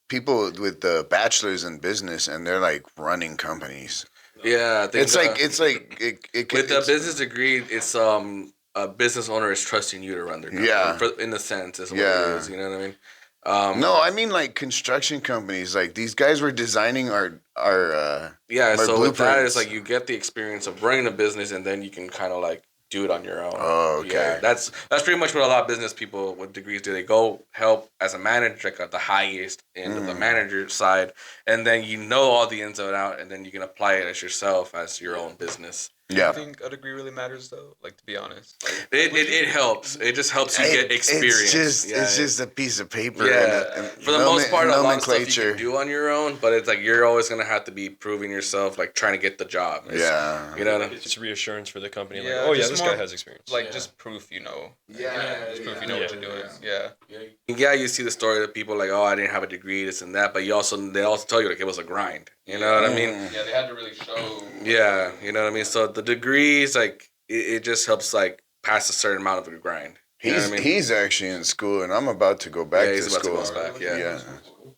people with bachelors in business, and they're like running companies. Yeah, I think It's like it with a it's- business degree, it's a business owner is trusting you to run their company. Yeah. In the sense, is what Yeah. it is. You know what I mean? No, I mean like construction companies. Like these guys were designing our Yeah. my So with that, blueprints. it's like you get the experience of running a business, and then you can kind of like do it on your own. Oh, okay. Yeah, that's pretty much what a lot of business people with degrees do. They go help as a manager, like at the highest end of the manager side, and then you know all the ins and outs, and then you can apply it as yourself as your own business. Yeah. Do you think a degree really matters though? Like to be honest. Like, It helps. It just helps you get experience. It's just a piece of paper. Yeah, and for the most part, a lot of stuff you nomenclature. can do on your own, but it's like you're always gonna have to be proving yourself, like trying to get the job. Yeah. You know what I mean? It's reassurance for the company. Yeah, Like, oh yeah, just this more guy has experience. like just proof you know. Yeah, Just proof you yeah. know what you're doing. Yeah. Yeah, you see the story of people like, oh, I didn't have a degree, this and that, but they also tell you like it was a grind. You know what I mean? Yeah, they had to really show. Yeah, you know what I mean. So the degrees, like it just helps like pass a certain amount of a grind. You know what I mean? He's actually in school, and I'm about to go back Yeah, to he's about to school. go back, yeah.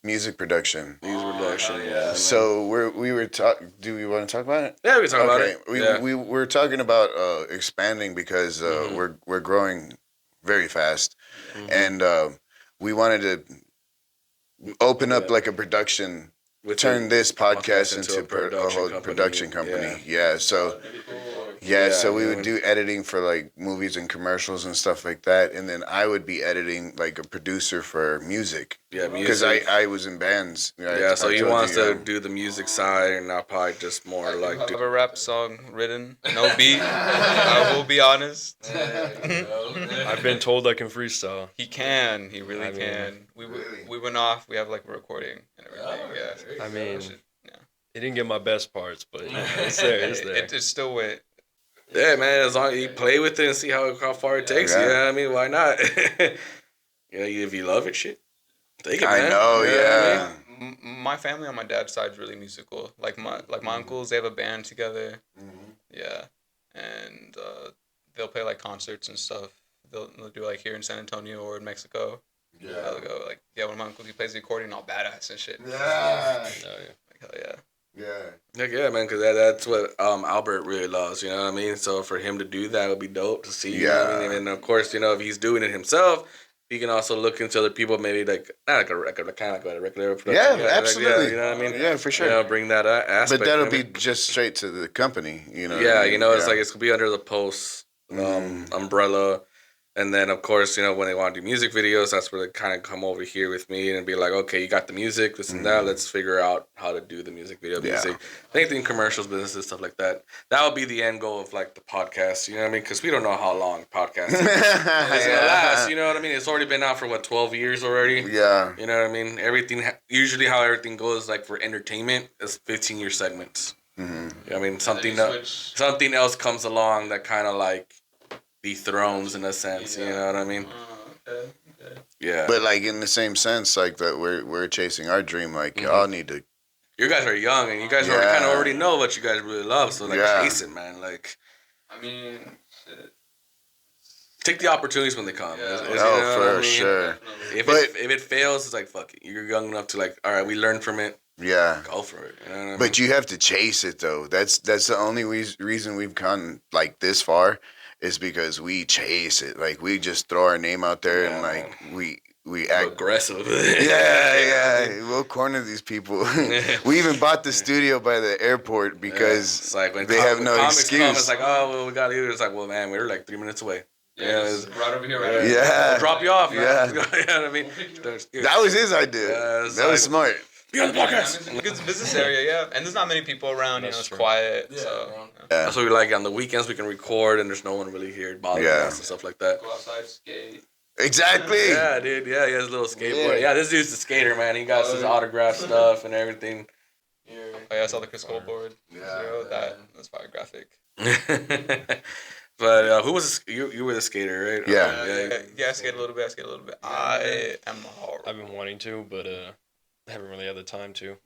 Music production. Music production, yeah. So we were talking. Do we want to talk about it? Yeah, we can talk about it. We were talking about expanding because we're growing very fast, and we wanted to open up like a production. Turn this podcast into a whole production company. Yeah. So so we would do editing for like movies and commercials and stuff like that, and then I would be editing like a producer for music. Yeah, music. Because I was in bands. So he wants to do the music side, and not probably just more like. I have a rap song written, no beat. I will be honest. I've been told I can freestyle. He can. He really can. We went off. We have like a recording and everything. Yeah. I mean, it didn't get my best parts, but it's there. It's there. It's still wet. Yeah, man. As long as you play with it and see how far it takes you, you know what I mean? Why not? If you love it, shit, take it, man. I know, yeah. I mean? My family on my dad's side is really musical. Like my uncles, they have a band together. Yeah, and they'll play like concerts and stuff. They'll do like here in San Antonio or in Mexico. Yeah, they'll go like one of my uncles, he plays the accordion all badass and shit. Yeah. Like hell yeah. Yeah. Heck yeah, man, because that's what Albert really loves, you know what I mean? So for him to do that would be dope to see, you know what I mean? And of course, if he's doing it himself, he can also look into other people, maybe like, not like a kind of like a regular production. Yeah, absolutely. Like, you know what I mean? Yeah, for sure. Bring that aspect. But that'll be just straight to the company, Yeah, it's like, it's going to be under the Post umbrella. And then, of course, when they want to do music videos, that's where they kind of come over here with me and be like, okay, you got the music, this and that. Let's figure out how to do the music video music. Anything commercials, businesses, stuff like that. That would be the end goal of, like, the podcast, you know what I mean? Because we don't know how long podcast is going to last, you know what I mean? It's already been out for, 12 years already? Yeah. You know what I mean? Usually how everything goes, like, for entertainment, is 15-year segments. You know what I mean? Something else comes along that kind of, like, dethrones in a sense, you know what I mean? Okay. Yeah. But like in the same sense, like that we're chasing our dream. Like y'all need to. You guys are young, and you guys already know what you guys really love. So chase it, man. Like, I mean, shit. Take the opportunities when they come. For sure. If it fails, it's like fuck it. You're young enough to like, all right, we learned from it. Yeah. Go for it. You know what I mean? But you have to chase it though. That's the only reason we've gone like this far. Is because we chase it. Like, we just throw our name out there and, like, we act... aggressive. Yeah. We'll corner these people. We even bought the studio by the airport because it's like when they have no excuse. Come, it's like, oh, well, we got to do it. It's like, well, man, we're like 3 minutes away. Yeah, it's right over here, right over here. Yeah. We'll drop you off. Yeah. You know what I mean? That was his idea. That was smart. Be on the podcast. It's a business area, yeah. And there's not many people around, it's quiet. Yeah. So that's what we like. On the weekends, we can record, and there's no one really here bothering us and stuff like that. Go outside, skate. Exactly. Yeah, dude. Yeah, he has a little skateboard. Yeah, this dude's a skater, man. He got his autograph stuff and everything. Oh, yeah, I saw the Chris Cole board. Yeah. That's fire graphic. But who was you were the skater, right? Yeah. I skate a little bit. I am horrible. I've been wanting to, but I haven't really had the time to.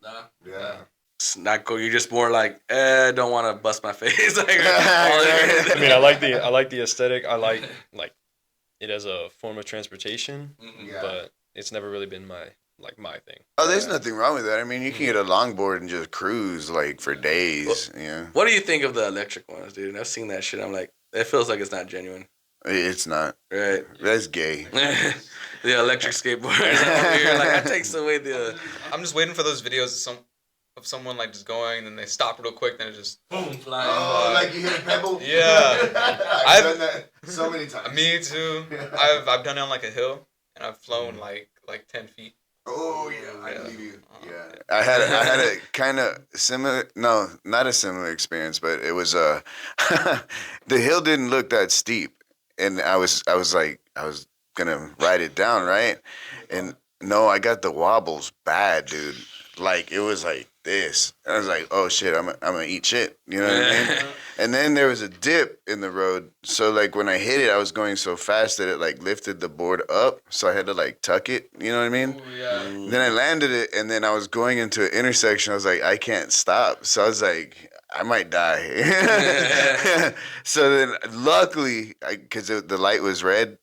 Yeah. It's not cool. You're just more like, don't want to bust my face. I mean, I like the aesthetic. I like it as a form of transportation, but it's never really been my thing. Oh, there's nothing wrong with that. I mean, you can get a longboard and just cruise like for days. What do you think of the electric ones, dude? And I've seen that shit. I'm like, it feels like it's not genuine. It's not. Right. That's gay. The electric skateboarders over here, like, that takes away the... I'm just waiting for those videos of someone, like, just going, and then they stop real quick, then it just... Boom, flying. Oh, like you hit a pebble? Yeah. I've done that so many times. Me, too. I've done it on, like, a hill, and I've flown, like 10 feet. Oh, yeah. I believe you. Yeah. I had a kind of similar... No, not a similar experience, but it was... the hill didn't look that steep. And I was gonna write it down, right? And no, I got the wobbles bad, dude. Like, it was like this. And I was like, oh shit, I'm gonna eat shit. You know what I mean? And then there was a dip in the road. So like when I hit it, I was going so fast that it like lifted the board up. So I had to like tuck it. You know what I mean? Ooh, yeah. Then I landed it, and then I was going into an intersection. I was like, I can't stop. So I was like, I might die. So then, luckily, because the light was red,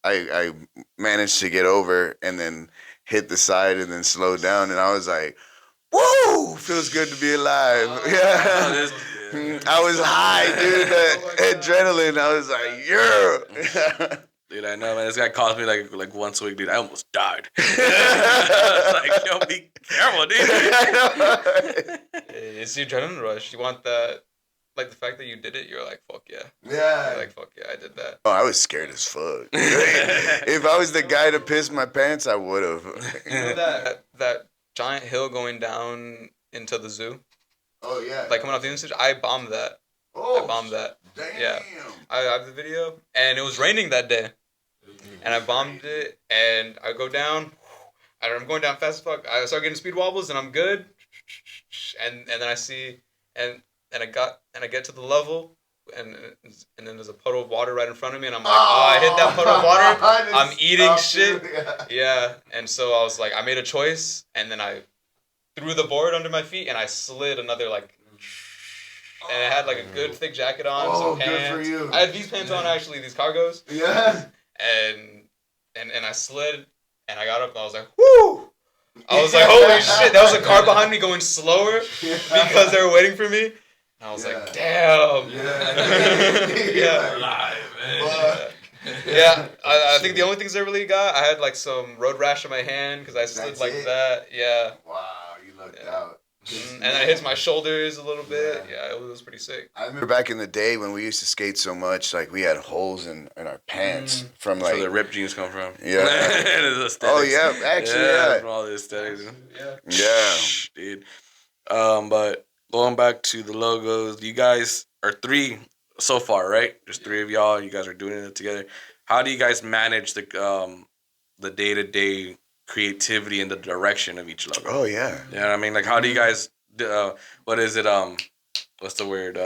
I managed to get over and then hit the side and then slow down. And I was like, woo! Feels good to be alive. Yeah. I was high, dude. Adrenaline. I was like, yeah. Dude, I know, man. This guy calls me like once a week, dude. I almost died. I was like, yo, be careful, dude. It's the adrenaline rush. You want that, like the fact that you did it. You're like, fuck yeah. Yeah. You're like, fuck yeah, I did that. Oh, I was scared as fuck. If I was the guy to piss my pants, I would have. You know that giant hill going down into the zoo, Oh yeah. like coming off the inside. I bombed that. Oh, I bombed that. damn. Yeah. I have the video, and it was raining that day, and I bombed it, and I go down, and I'm going down fast as fuck. I start getting speed wobbles, and I'm good, and then I see, and I get to the level, and then there's a puddle of water right in front of me, and I'm like, oh, I hit that puddle of water. I'm eating shit. Yeah, and so I was like, I made a choice, and then I threw the board under my feet, and I slid another like. And I had like a good thick jacket on, some pants. Good for you. I had these pants on actually, these cargos. Yeah. And I slid, and I got up, and I was like, whoo! I was like, holy shit! That was a car behind me going slower because they were waiting for me. And I was like, damn. Yeah. Alive, man. Yeah. I think the only things I really got, I had like some road rash on my hand because I slid That's like it? that. Yeah. Wow, you lucked out. And then I hit my shoulders a little bit. Yeah, it was pretty sick. I remember back in the day when we used to skate so much, like we had holes in our pants from That's like. where the ripped jeans come from. Yeah. The aesthetics. Oh yeah, actually yeah. From all the aesthetics. Yeah. Dude. But going back to the logos, you guys are three so far, right? Just three of y'all. You guys are doing it together. How do you guys manage the day-to-day creativity and the direction of each logo? Oh yeah. You know what I mean? Like, how do you guys? What is it? What's the word?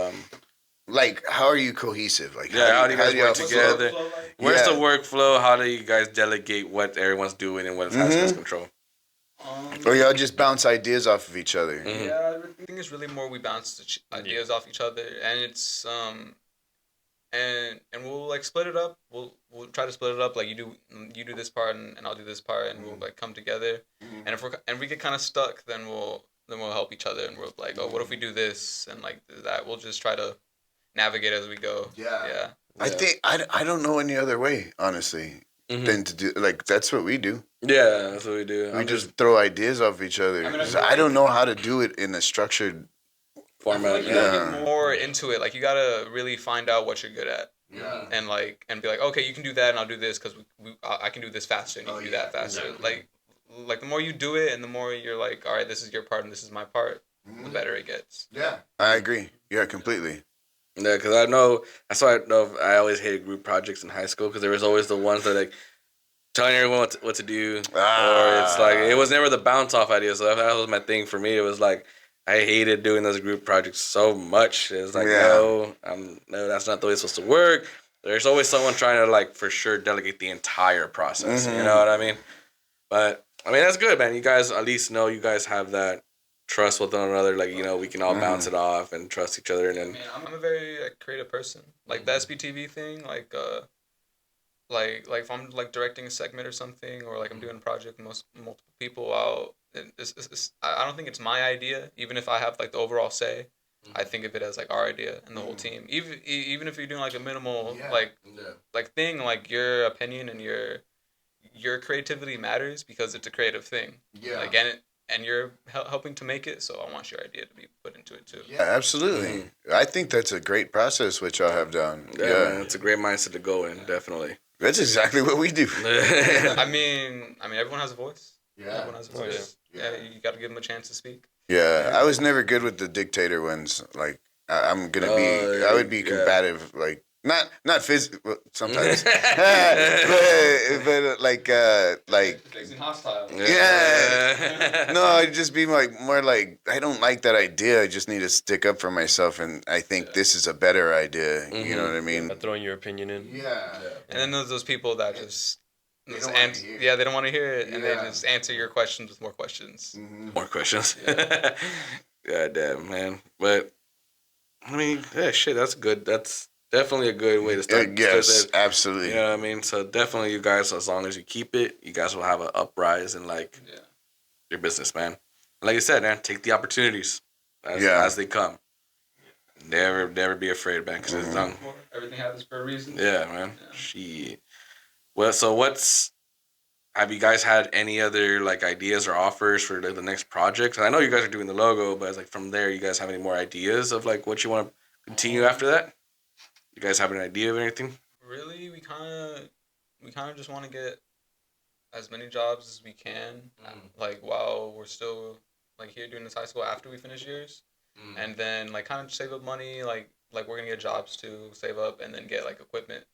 Like, how are you cohesive? Like, Yeah, how do you guys work all- together? Where's Yeah. the workflow? How do you guys delegate what everyone's doing and what has guys control? Or y'all just bounce ideas off of each other. Yeah, I think it's really more we bounce the ideas off each other, and it's and we'll like split it up. We'll try to split it up. Like you do this part, and I'll do this part, and we'll like come together. And if we get kind of stuck, then we'll help each other, and we're like, oh, what if we do this and like that? We'll just try to navigate as we go. Yeah. I think I don't know any other way, honestly, than to do like that's what we do. Yeah, that's what we do. We just throw ideas off each other. I don't know how to do it in a structured format. You gotta get more into it. Like you gotta really find out what you're good at. Yeah. And be like, okay, you can do that, and I'll do this because I can do this faster, and you can do that faster. Exactly. Like the more you do it, and the more you're like, all right, this is your part, and this is my part, the better it gets. Yeah. I agree. Yeah, completely. Yeah, because I know that's why I always hated group projects in high school because there was always the ones that like telling everyone what to do, or it's like it was never the bounce off idea. So that was my thing for me. It was like I hated doing those group projects so much. It was like no, that's not the way it's supposed to work. There's always someone trying to like for sure delegate the entire process. You know what I mean? But I mean that's good, man. You guys at least know you guys have that trust with one another. Like we can all bounce it off and trust each other. And then I'm a very creative person. Like the SBTV thing, like if I'm like directing a segment or something, or like I'm doing a project with multiple people, I don't think it's my idea. Even if I have like the overall say, I think of it as like our idea and the whole team. Even if you're doing like a minimal like thing, like your opinion and your creativity matters because it's a creative thing. Yeah. Like and you're helping to make it, so I want your idea to be put into it too. Yeah, absolutely. I think that's a great process which y'all have done. Yeah, man, it's a great mindset to go in, definitely. That's exactly what we do. I mean, everyone has a voice. Yeah. Everyone has a voice. Yeah, you got to give them a chance to speak. Yeah, I was never good with the dictator ones. Like, I'm gonna be, I would be combative. Like, not physical sometimes, but like hostile. Yeah. No, I'd just be like more like I don't like that idea. I just need to stick up for myself, and I think this is a better idea. You know what I mean? Not throwing your opinion in. Yeah. And then there's those people that just They don't wanna hear it. they don't want to hear it, and they Yeah. just answer your questions with more questions. More questions. God damn, man. But I mean, yeah, shit, that's good. That's definitely a good way to start. Yes, absolutely. You know what I mean? So definitely, you guys, as long as you keep it, you guys will have an uprise in like your business, man. Like you said, man, take the opportunities as they come. Never be afraid, man, because it's done. Everything happens for a reason. Yeah, man. She. Well, so have you guys had any other like ideas or offers for like, the next project? And I know you guys are doing the logo, but it's like from there, you guys have any more ideas of like what you want to continue after that? You guys have an idea of anything? Really, we kind of just want to get as many jobs as we can, like while we're still like here doing this high school after we finish years, and then like kind of save up money, like we're gonna get jobs to save up, and then get like equipment,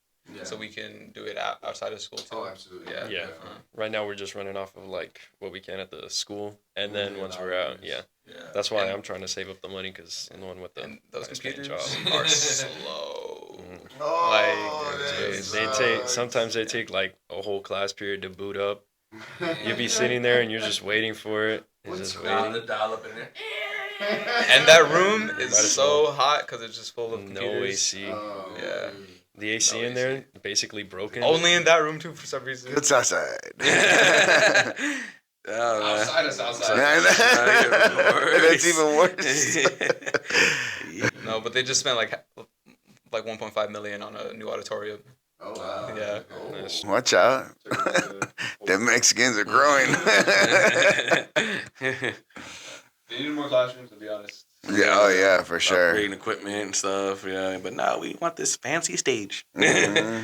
so we can do it outside of school too. Oh, absolutely. Yeah. Right now we're just running off of like what we can at the school, and then once we're out, that's why I'm trying to save up the money because I'm the one with the those highest paying computers job. are slow. Sometimes they take like a whole class period to boot up. You'll be sitting there and you're just waiting for it. You're just waiting. dial up in there. And that room is so hot because it's just full of computers. No AC. Yeah. The AC in there basically broken. Only in that room too for some reason. It's outside. Outside is outside. That's even worse. No, but they just spent like 1.5 million on a new auditorium. Oh wow. Yeah. Nice. Watch out. The Mexicans are growing. They need more classrooms, to be honest. Yeah, oh yeah, for sure. Upgrading equipment and stuff, yeah. But no, we want this fancy stage. They're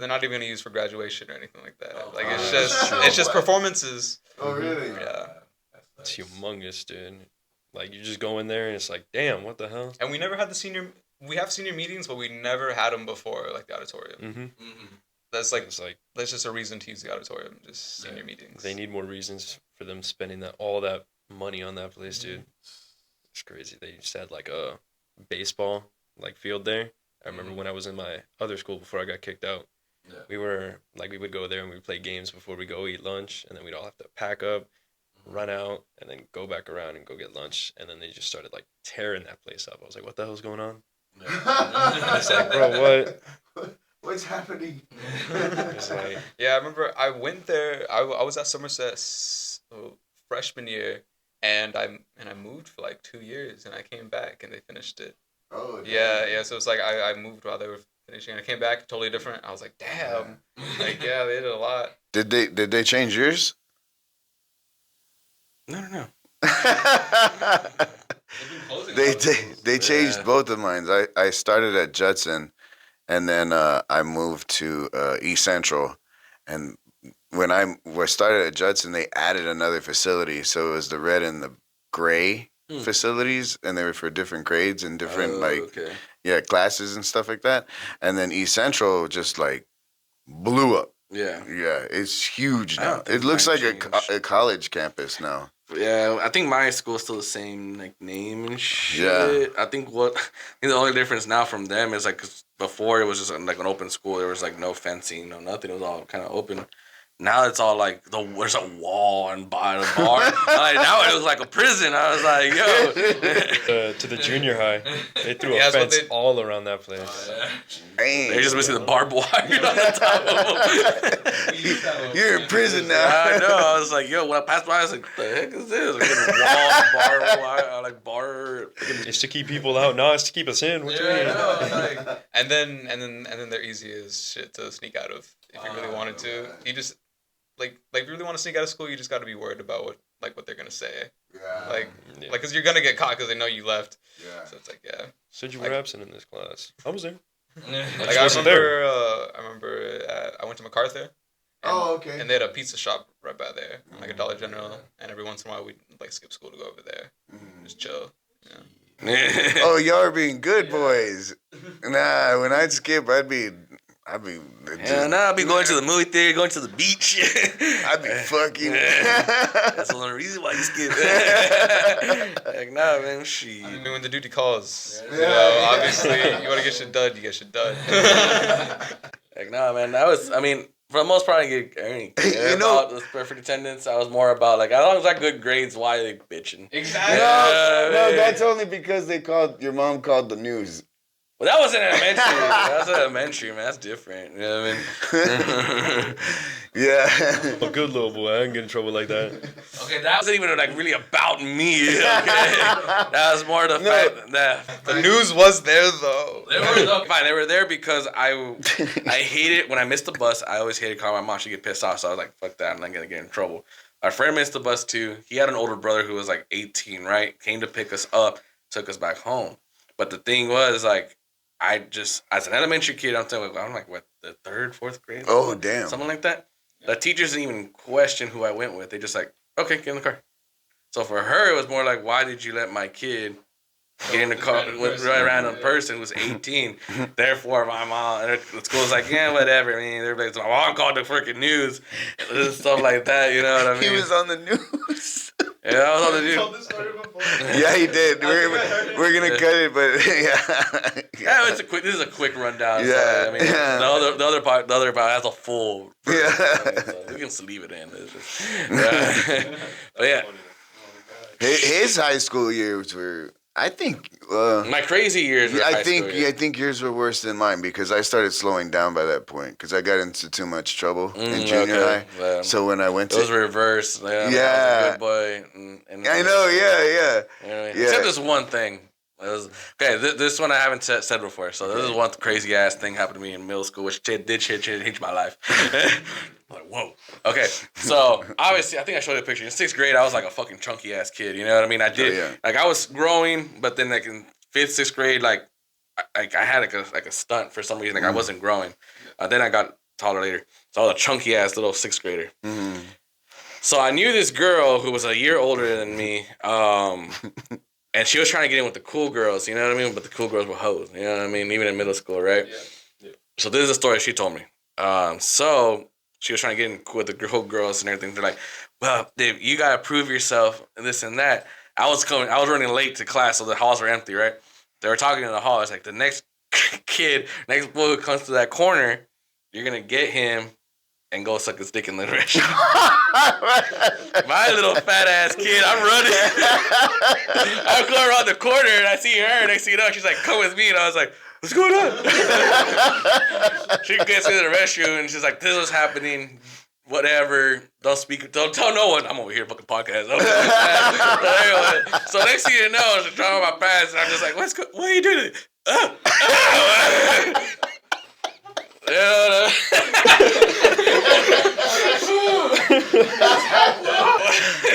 not even gonna use for graduation or anything like that. Like it's just performances. Oh really? Yeah. It's humongous, dude. Like you just go in there and it's like, damn, what the hell? And we never had we have senior meetings, but we never had them before, like the auditorium. Mm-hmm. That's just a reason to use the auditorium, just senior meetings. They need more reasons for them spending all that money on that place, dude. It's crazy. They just had like a baseball like field there. I remember when I was in my other school before I got kicked out. Yeah. We would go there and we would play games before we go eat lunch, and then we'd all have to pack up, run out, and then go back around and go get lunch. And then they just started like tearing that place up. I was like, what the hell's going on? Yeah. It's like, bro, what? What's happening? It's like, yeah, I remember I went there. I was at Somerset freshman year, and I moved for like 2 years, and I came back and they finished it. Oh. Yeah. So it's like I moved while they were finishing, and I came back totally different. I was like, damn. Like yeah, they did a lot. Did they change yours? No. They changed both of mine. I started at Judson, and then I moved to East Central, and when I started at Judson, they added another facility, so it was the red and the gray facilities, and they were for different grades and different classes and stuff like that. And then East Central just like blew up. Yeah, it's huge now. It looks like a college campus now. Yeah, I think my school's still the same like name and shit. Yeah. I think the only difference now from them is like 'cause before it was just like an open school. There was like no fencing, no nothing. It was all kind of open. Now it's all like there's a wall and by the bar. Like now it was like a prison. I was like, yo. To the junior high, they threw a fence all around that place. Dang. They're just missing the barbed wire on the top of them. You're in prison now. I know. I was like, yo, when I passed by, I was like, what the heck is this? Like a wall, barbed wire, like bar. It's to keep people out. No, it's to keep us in. What you mean? Like, and then they're easy as shit to sneak out of if you really wanted to. You just like if you really want to sneak out of school, you just got to be worried about what they're gonna say. Yeah. Like because you're gonna get caught because they know you left. Yeah. So it's like Said you were absent in this class. I was there. Like I remember I went to MacArthur. And, And they had a pizza shop right by there, like a Dollar General. And every once in a while we'd like skip school to go over there, just chill. Yeah. Oh, y'all are being good boys. Nah, when I'd skip, I'd be. I'd be going to the movie theater, going to the beach. I'd be fucking. That's the only reason why you skip. Like, nah, man, shit. I mean, when the duty calls, obviously, you want to get shit done, you get shit done. Like, nah, man, that was, I mean, For the most part, I didn't care You know- about the perfect attendance. I was more about like, as long as I got good grades, why are they bitching? Exactly. No, that's only because your mom called the news. Well, that was in elementary. That was in elementary, man. That's different. You know what I mean? Yeah. A good little boy. I didn't get in trouble like that. Okay, that wasn't even like really about me. Okay, that was more the fact that The news was there though. They were there because I hated when I missed the bus. I always hated calling my mom. She'd get pissed off. So I was like, fuck that. I'm not gonna get in trouble. Our friend missed the bus too. He had an older brother who was like 18, right? Came to pick us up, took us back home. But the thing was, like, I just, as an elementary kid, I'm like, what, the third, fourth grade? Oh, damn. Something like that. The teachers didn't even question who I went with. They just like, okay, get in the car. So for her, it was more like, why did you let my kid get in the car with a random person who's 18? Therefore, my mom, and the school's like, yeah, whatever. I mean, everybody's like, my mom called the freaking news and stuff like that. You know what I mean? He was on the news. Yeah, I was on the news. Yeah, he did. We're gonna cut it, but yeah. Yeah, this is a quick rundown. Yeah, So, I mean, yeah. the other part has a full. Yeah. So we can just leave it in. But yeah, His high school years were, I think. my crazy years. Were high I think school years. I think yours were worse than mine because I started slowing down by that point because I got into too much trouble in junior okay. high. Yeah. So when I went to Those were reversed. Yeah, I was Yeah. a good boy. And I know, yeah. You know what I mean? Yeah. Except this one thing. Okay, this one I haven't said before. So this is one crazy ass thing happened to me in middle school, which did change my life. I'm like, whoa. Okay, so obviously, I think I showed you a picture. In 6th grade, I was like a fucking chunky ass kid. You know what I mean? I did like I was growing, but then like in 5th, 6th grade, like I had like a stunt for some reason. Like I wasn't growing. Then I got taller later. So I was a chunky ass little 6th grader. Mm-hmm. So I knew this girl who was a year older than me. And she was trying to get in with the cool girls, you know what I mean? But the cool girls were hoes, you know what I mean? Even in middle school, right? Yeah. So this is a story she told me. So she was trying to get in with the whole girls and everything. They're like, well, Dave, you got to prove yourself and this and that. I was running late to class, so the halls were empty, right? They were talking in the hall. It's like, the next boy who comes to that corner, you're going to get him and go suck his dick in the restroom. My little fat ass kid, I'm running. I go around the corner and I see her, and I see her. She's like, come with me. And I was like, what's going on? She gets into the restroom and she's like, this is happening. Whatever. Don't tell no one. I'm over here fucking podcast. So next thing you know, I was drawing my pants and I'm just like, what are you doing?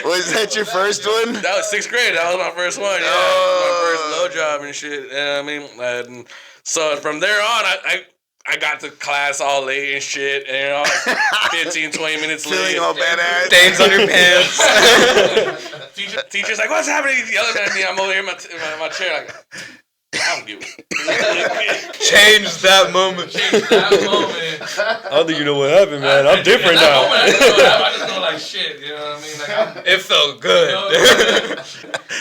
Was that your first one? That was 6th grade. That was my first one. Yeah, my first blowjob and shit. You know what I mean? So from there on, I got to class all late and shit. And, you know, like 15, 20 minutes late. Feeling all badass. Stains on your pants. Teacher's like, what's happening? He's yelling at me. I'm over here in my chair like, I don't give a Change that moment. I don't think you know what happened, man. I'm different now. I just know like shit. You know what I mean? Like, It felt good.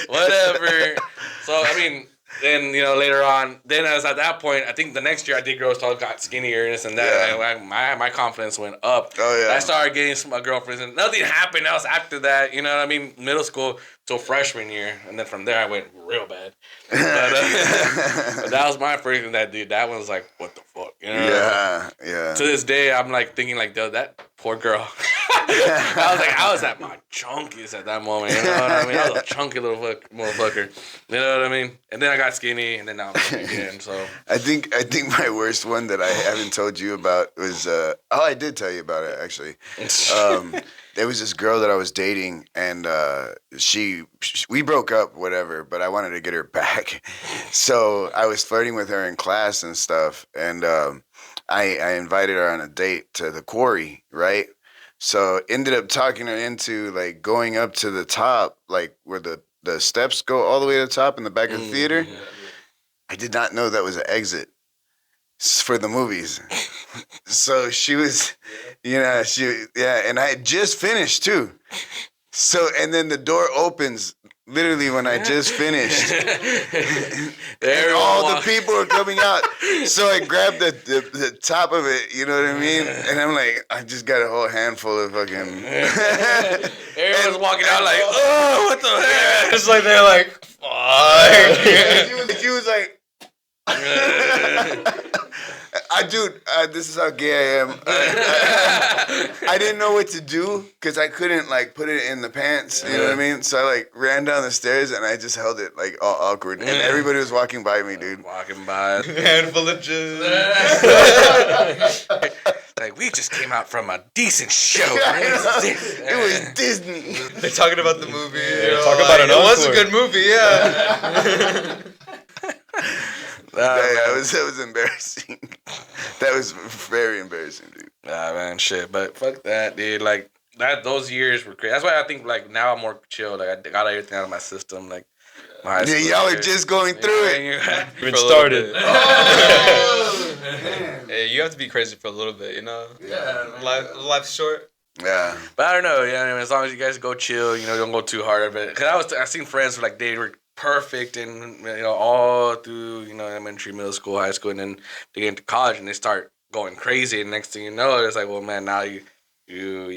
whatever. So I mean, then later on, then I was at that point. I think the next year I did grow tall, got skinnier, and this and that. Yeah. My confidence went up. Oh yeah. I started getting some girlfriends, and nothing happened else after that. You know what I mean? Middle school till freshman year, and then from there I went real bad. But that was my first thing that dude. That one was like, what the fuck? You know? Yeah. To this day, I'm like thinking like, dude, that poor girl. I was at my chunkiest at that moment. You know what I mean? I was a chunky little motherfucker. You know what I mean? And then I got skinny, and then now I'm skinny again. So I think my worst one that I haven't told you about was I did tell you about it actually. There was this girl that I was dating, and we broke up, whatever. But I wanted to get her back, so I was flirting with her in class and stuff, and I invited her on a date to the quarry, right? So ended up talking her into like going up to the top, like where the steps go all the way to the top in the back of the theater. Yeah. I did not know that was an exit for the movies. So she was, and I had just finished too. So, and then the door opens literally when I just finished. And Everyone all the walk- people are coming out. So I grabbed the top of it, you know what I mean? And I'm like, I just got a whole handful of fucking. Everyone's walking out like, oh, what the heck? It's like they're like, fuck. She was like, dude, this is how gay I am. I didn't know what to do because I couldn't like put it in the pants. You know what I mean? So I like ran down the stairs and I just held it like all awkward, and everybody was walking by me, dude. Walking by. Handful of jizz. Like, we just came out from a decent show. It was Disney. They're talking about the movie. talk about an It was a encore. good movie, yeah. That was embarrassing. That was very embarrassing, dude. Nah, man, shit. But fuck that, dude. Like, those years were crazy. That's why I think, like, now I'm more chill. Like, I got everything out of my system. Like, my high Yeah, school y'all are years. just going through it. Yeah. Even For a little started. bit. Hey, you have to be crazy for a little bit, you know? Yeah. Life's short. Yeah. But I don't know. Yeah, I mean, as long as you guys go chill, you know, don't go too hard of it. Because I seen friends who, like, they were perfect and, you know, all through, you know, elementary, middle school, high school, and then they get into college and they start going crazy. And next thing you know, it's like, well, man, now you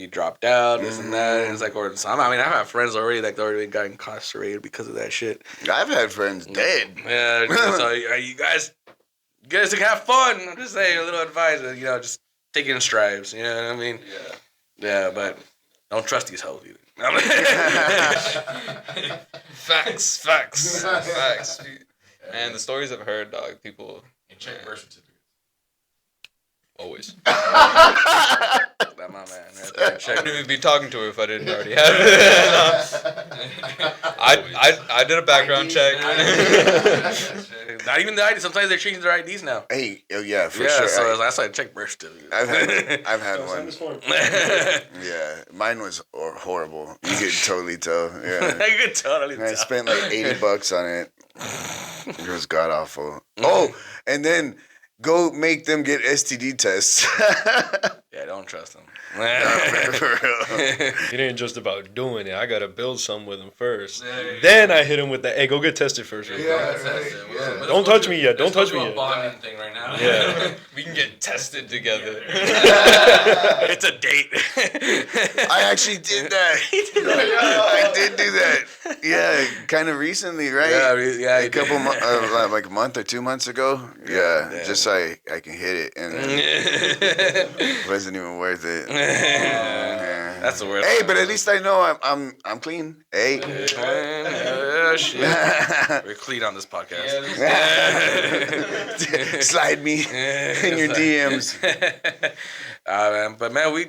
dropped out, this and that. And it's like, or some. I mean, I have friends already that already got incarcerated because of that shit. I've had friends dead. Yeah, so you guys can have fun. I'm just saying, a little advice, you know, just take it in strides. You know what I mean? Yeah, but don't trust these hoes either. Facts. And the stories I've heard, dog, people. Check birth certificate. Always. That my man. Right there. I Check. wouldn't even be talking to her if I didn't already have it. I did a background check. Not even the ID. Sometimes they're changing their IDs now. Hey, oh yeah, for Yeah, sure. so that's why I check birth certificate. I've had one. Yeah, mine was horrible. You could totally tell. Yeah, I could totally and I tell. spent like $80 on it. It was god awful. Oh, and then go make them get STD tests. Yeah, don't trust them. For real. It ain't just about doing it. I gotta build something with him first. Then I hit him with the, hey, go get tested first. Real quick. Don't touch me yet. Don't touch me yet. Bonding thing right now. Yeah. We can get tested together. It's a date. I actually did that. I did do that. Yeah, kind of recently, right? Yeah, A couple like a month or 2 months ago. Yeah, just so I can hit it, and it wasn't even worth it. Yeah. That's the word. Hey, but at least I know I'm clean. Hey. Shit. We're clean on this podcast. Slide me in your DMs. Man, but man, we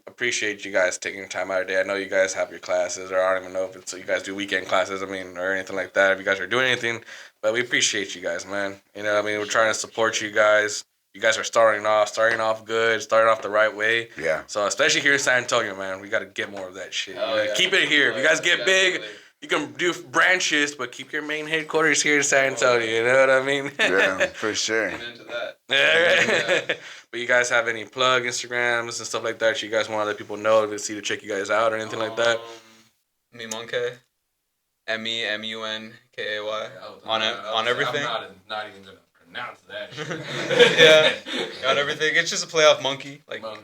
appreciate you guys taking time out of the day. I know you guys have your classes, or I don't even know if it's you guys do weekend classes. I mean, or anything like that. If you guys are doing anything, but we appreciate you guys, man. You know, what I mean, we're trying to support you guys. You guys are starting off good, starting off the right way. Yeah. So especially here in San Antonio, man, we got to get more of that shit. Oh, You know, yeah. keep it here. If you guys get big, Definitely. you can do branches, but keep your main headquarters here in San Antonio. You know what I mean? Yeah, for sure. Get into that. Yeah. But you guys have any plug Instagrams and stuff like that? You guys want to let people know to see to check you guys out or anything like that? Mimunke. MEMUNKAY. On everything. I'm not even gonna pronounce that shit. Yeah, on everything. It's just a play off monkey. Like, Monkey.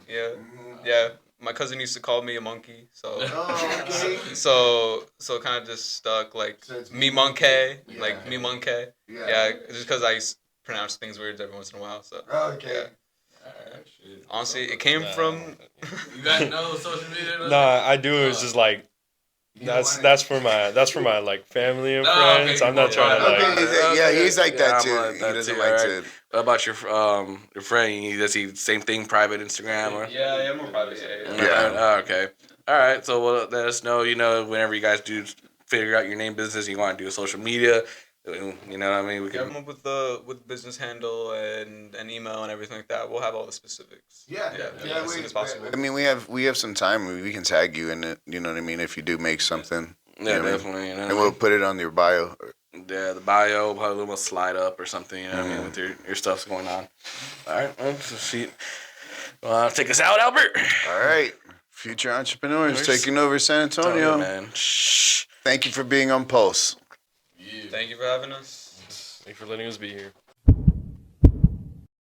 yeah. My cousin used to call me a monkey, so Oh, okay. so kind of just stuck like So it's me monkey, Yeah. like me monkey. Yeah, just because I pronounce things weird every once in a while. So Okay. Alright, shit. honestly, it came from. You guys know social media? Nah, I do. It's just like that's for my like family and Oh, okay, friends. I'm not you trying to want- like. Okay, yeah, he's like that I'm too. like He that doesn't too, like alright. to. What about your friend? Does he same thing, private Instagram or? Yeah, more private. Yeah. Yeah. Oh, okay. All right. So well, let us know. You know, whenever you guys do figure out your name business, you want to do social media. You know what I mean? We Come can. up with the business handle and an email and everything like that. We'll have all the specifics. As soon as possible. I mean, we have some time. We can tag you in it. You know what I mean? If you do make something, Yeah, you know, definitely. You know, and we'll put it on your bio. yeah, the bio probably will slide up or something. You know what I mean? With your stuff's going on. All right. Well, so see. Take us out, Albert. All right, future entrepreneurs taking over San Antonio. Man. Shh. Thank you for being on Pulse. Yeah. Thank you for having us. Thanks for letting us be here.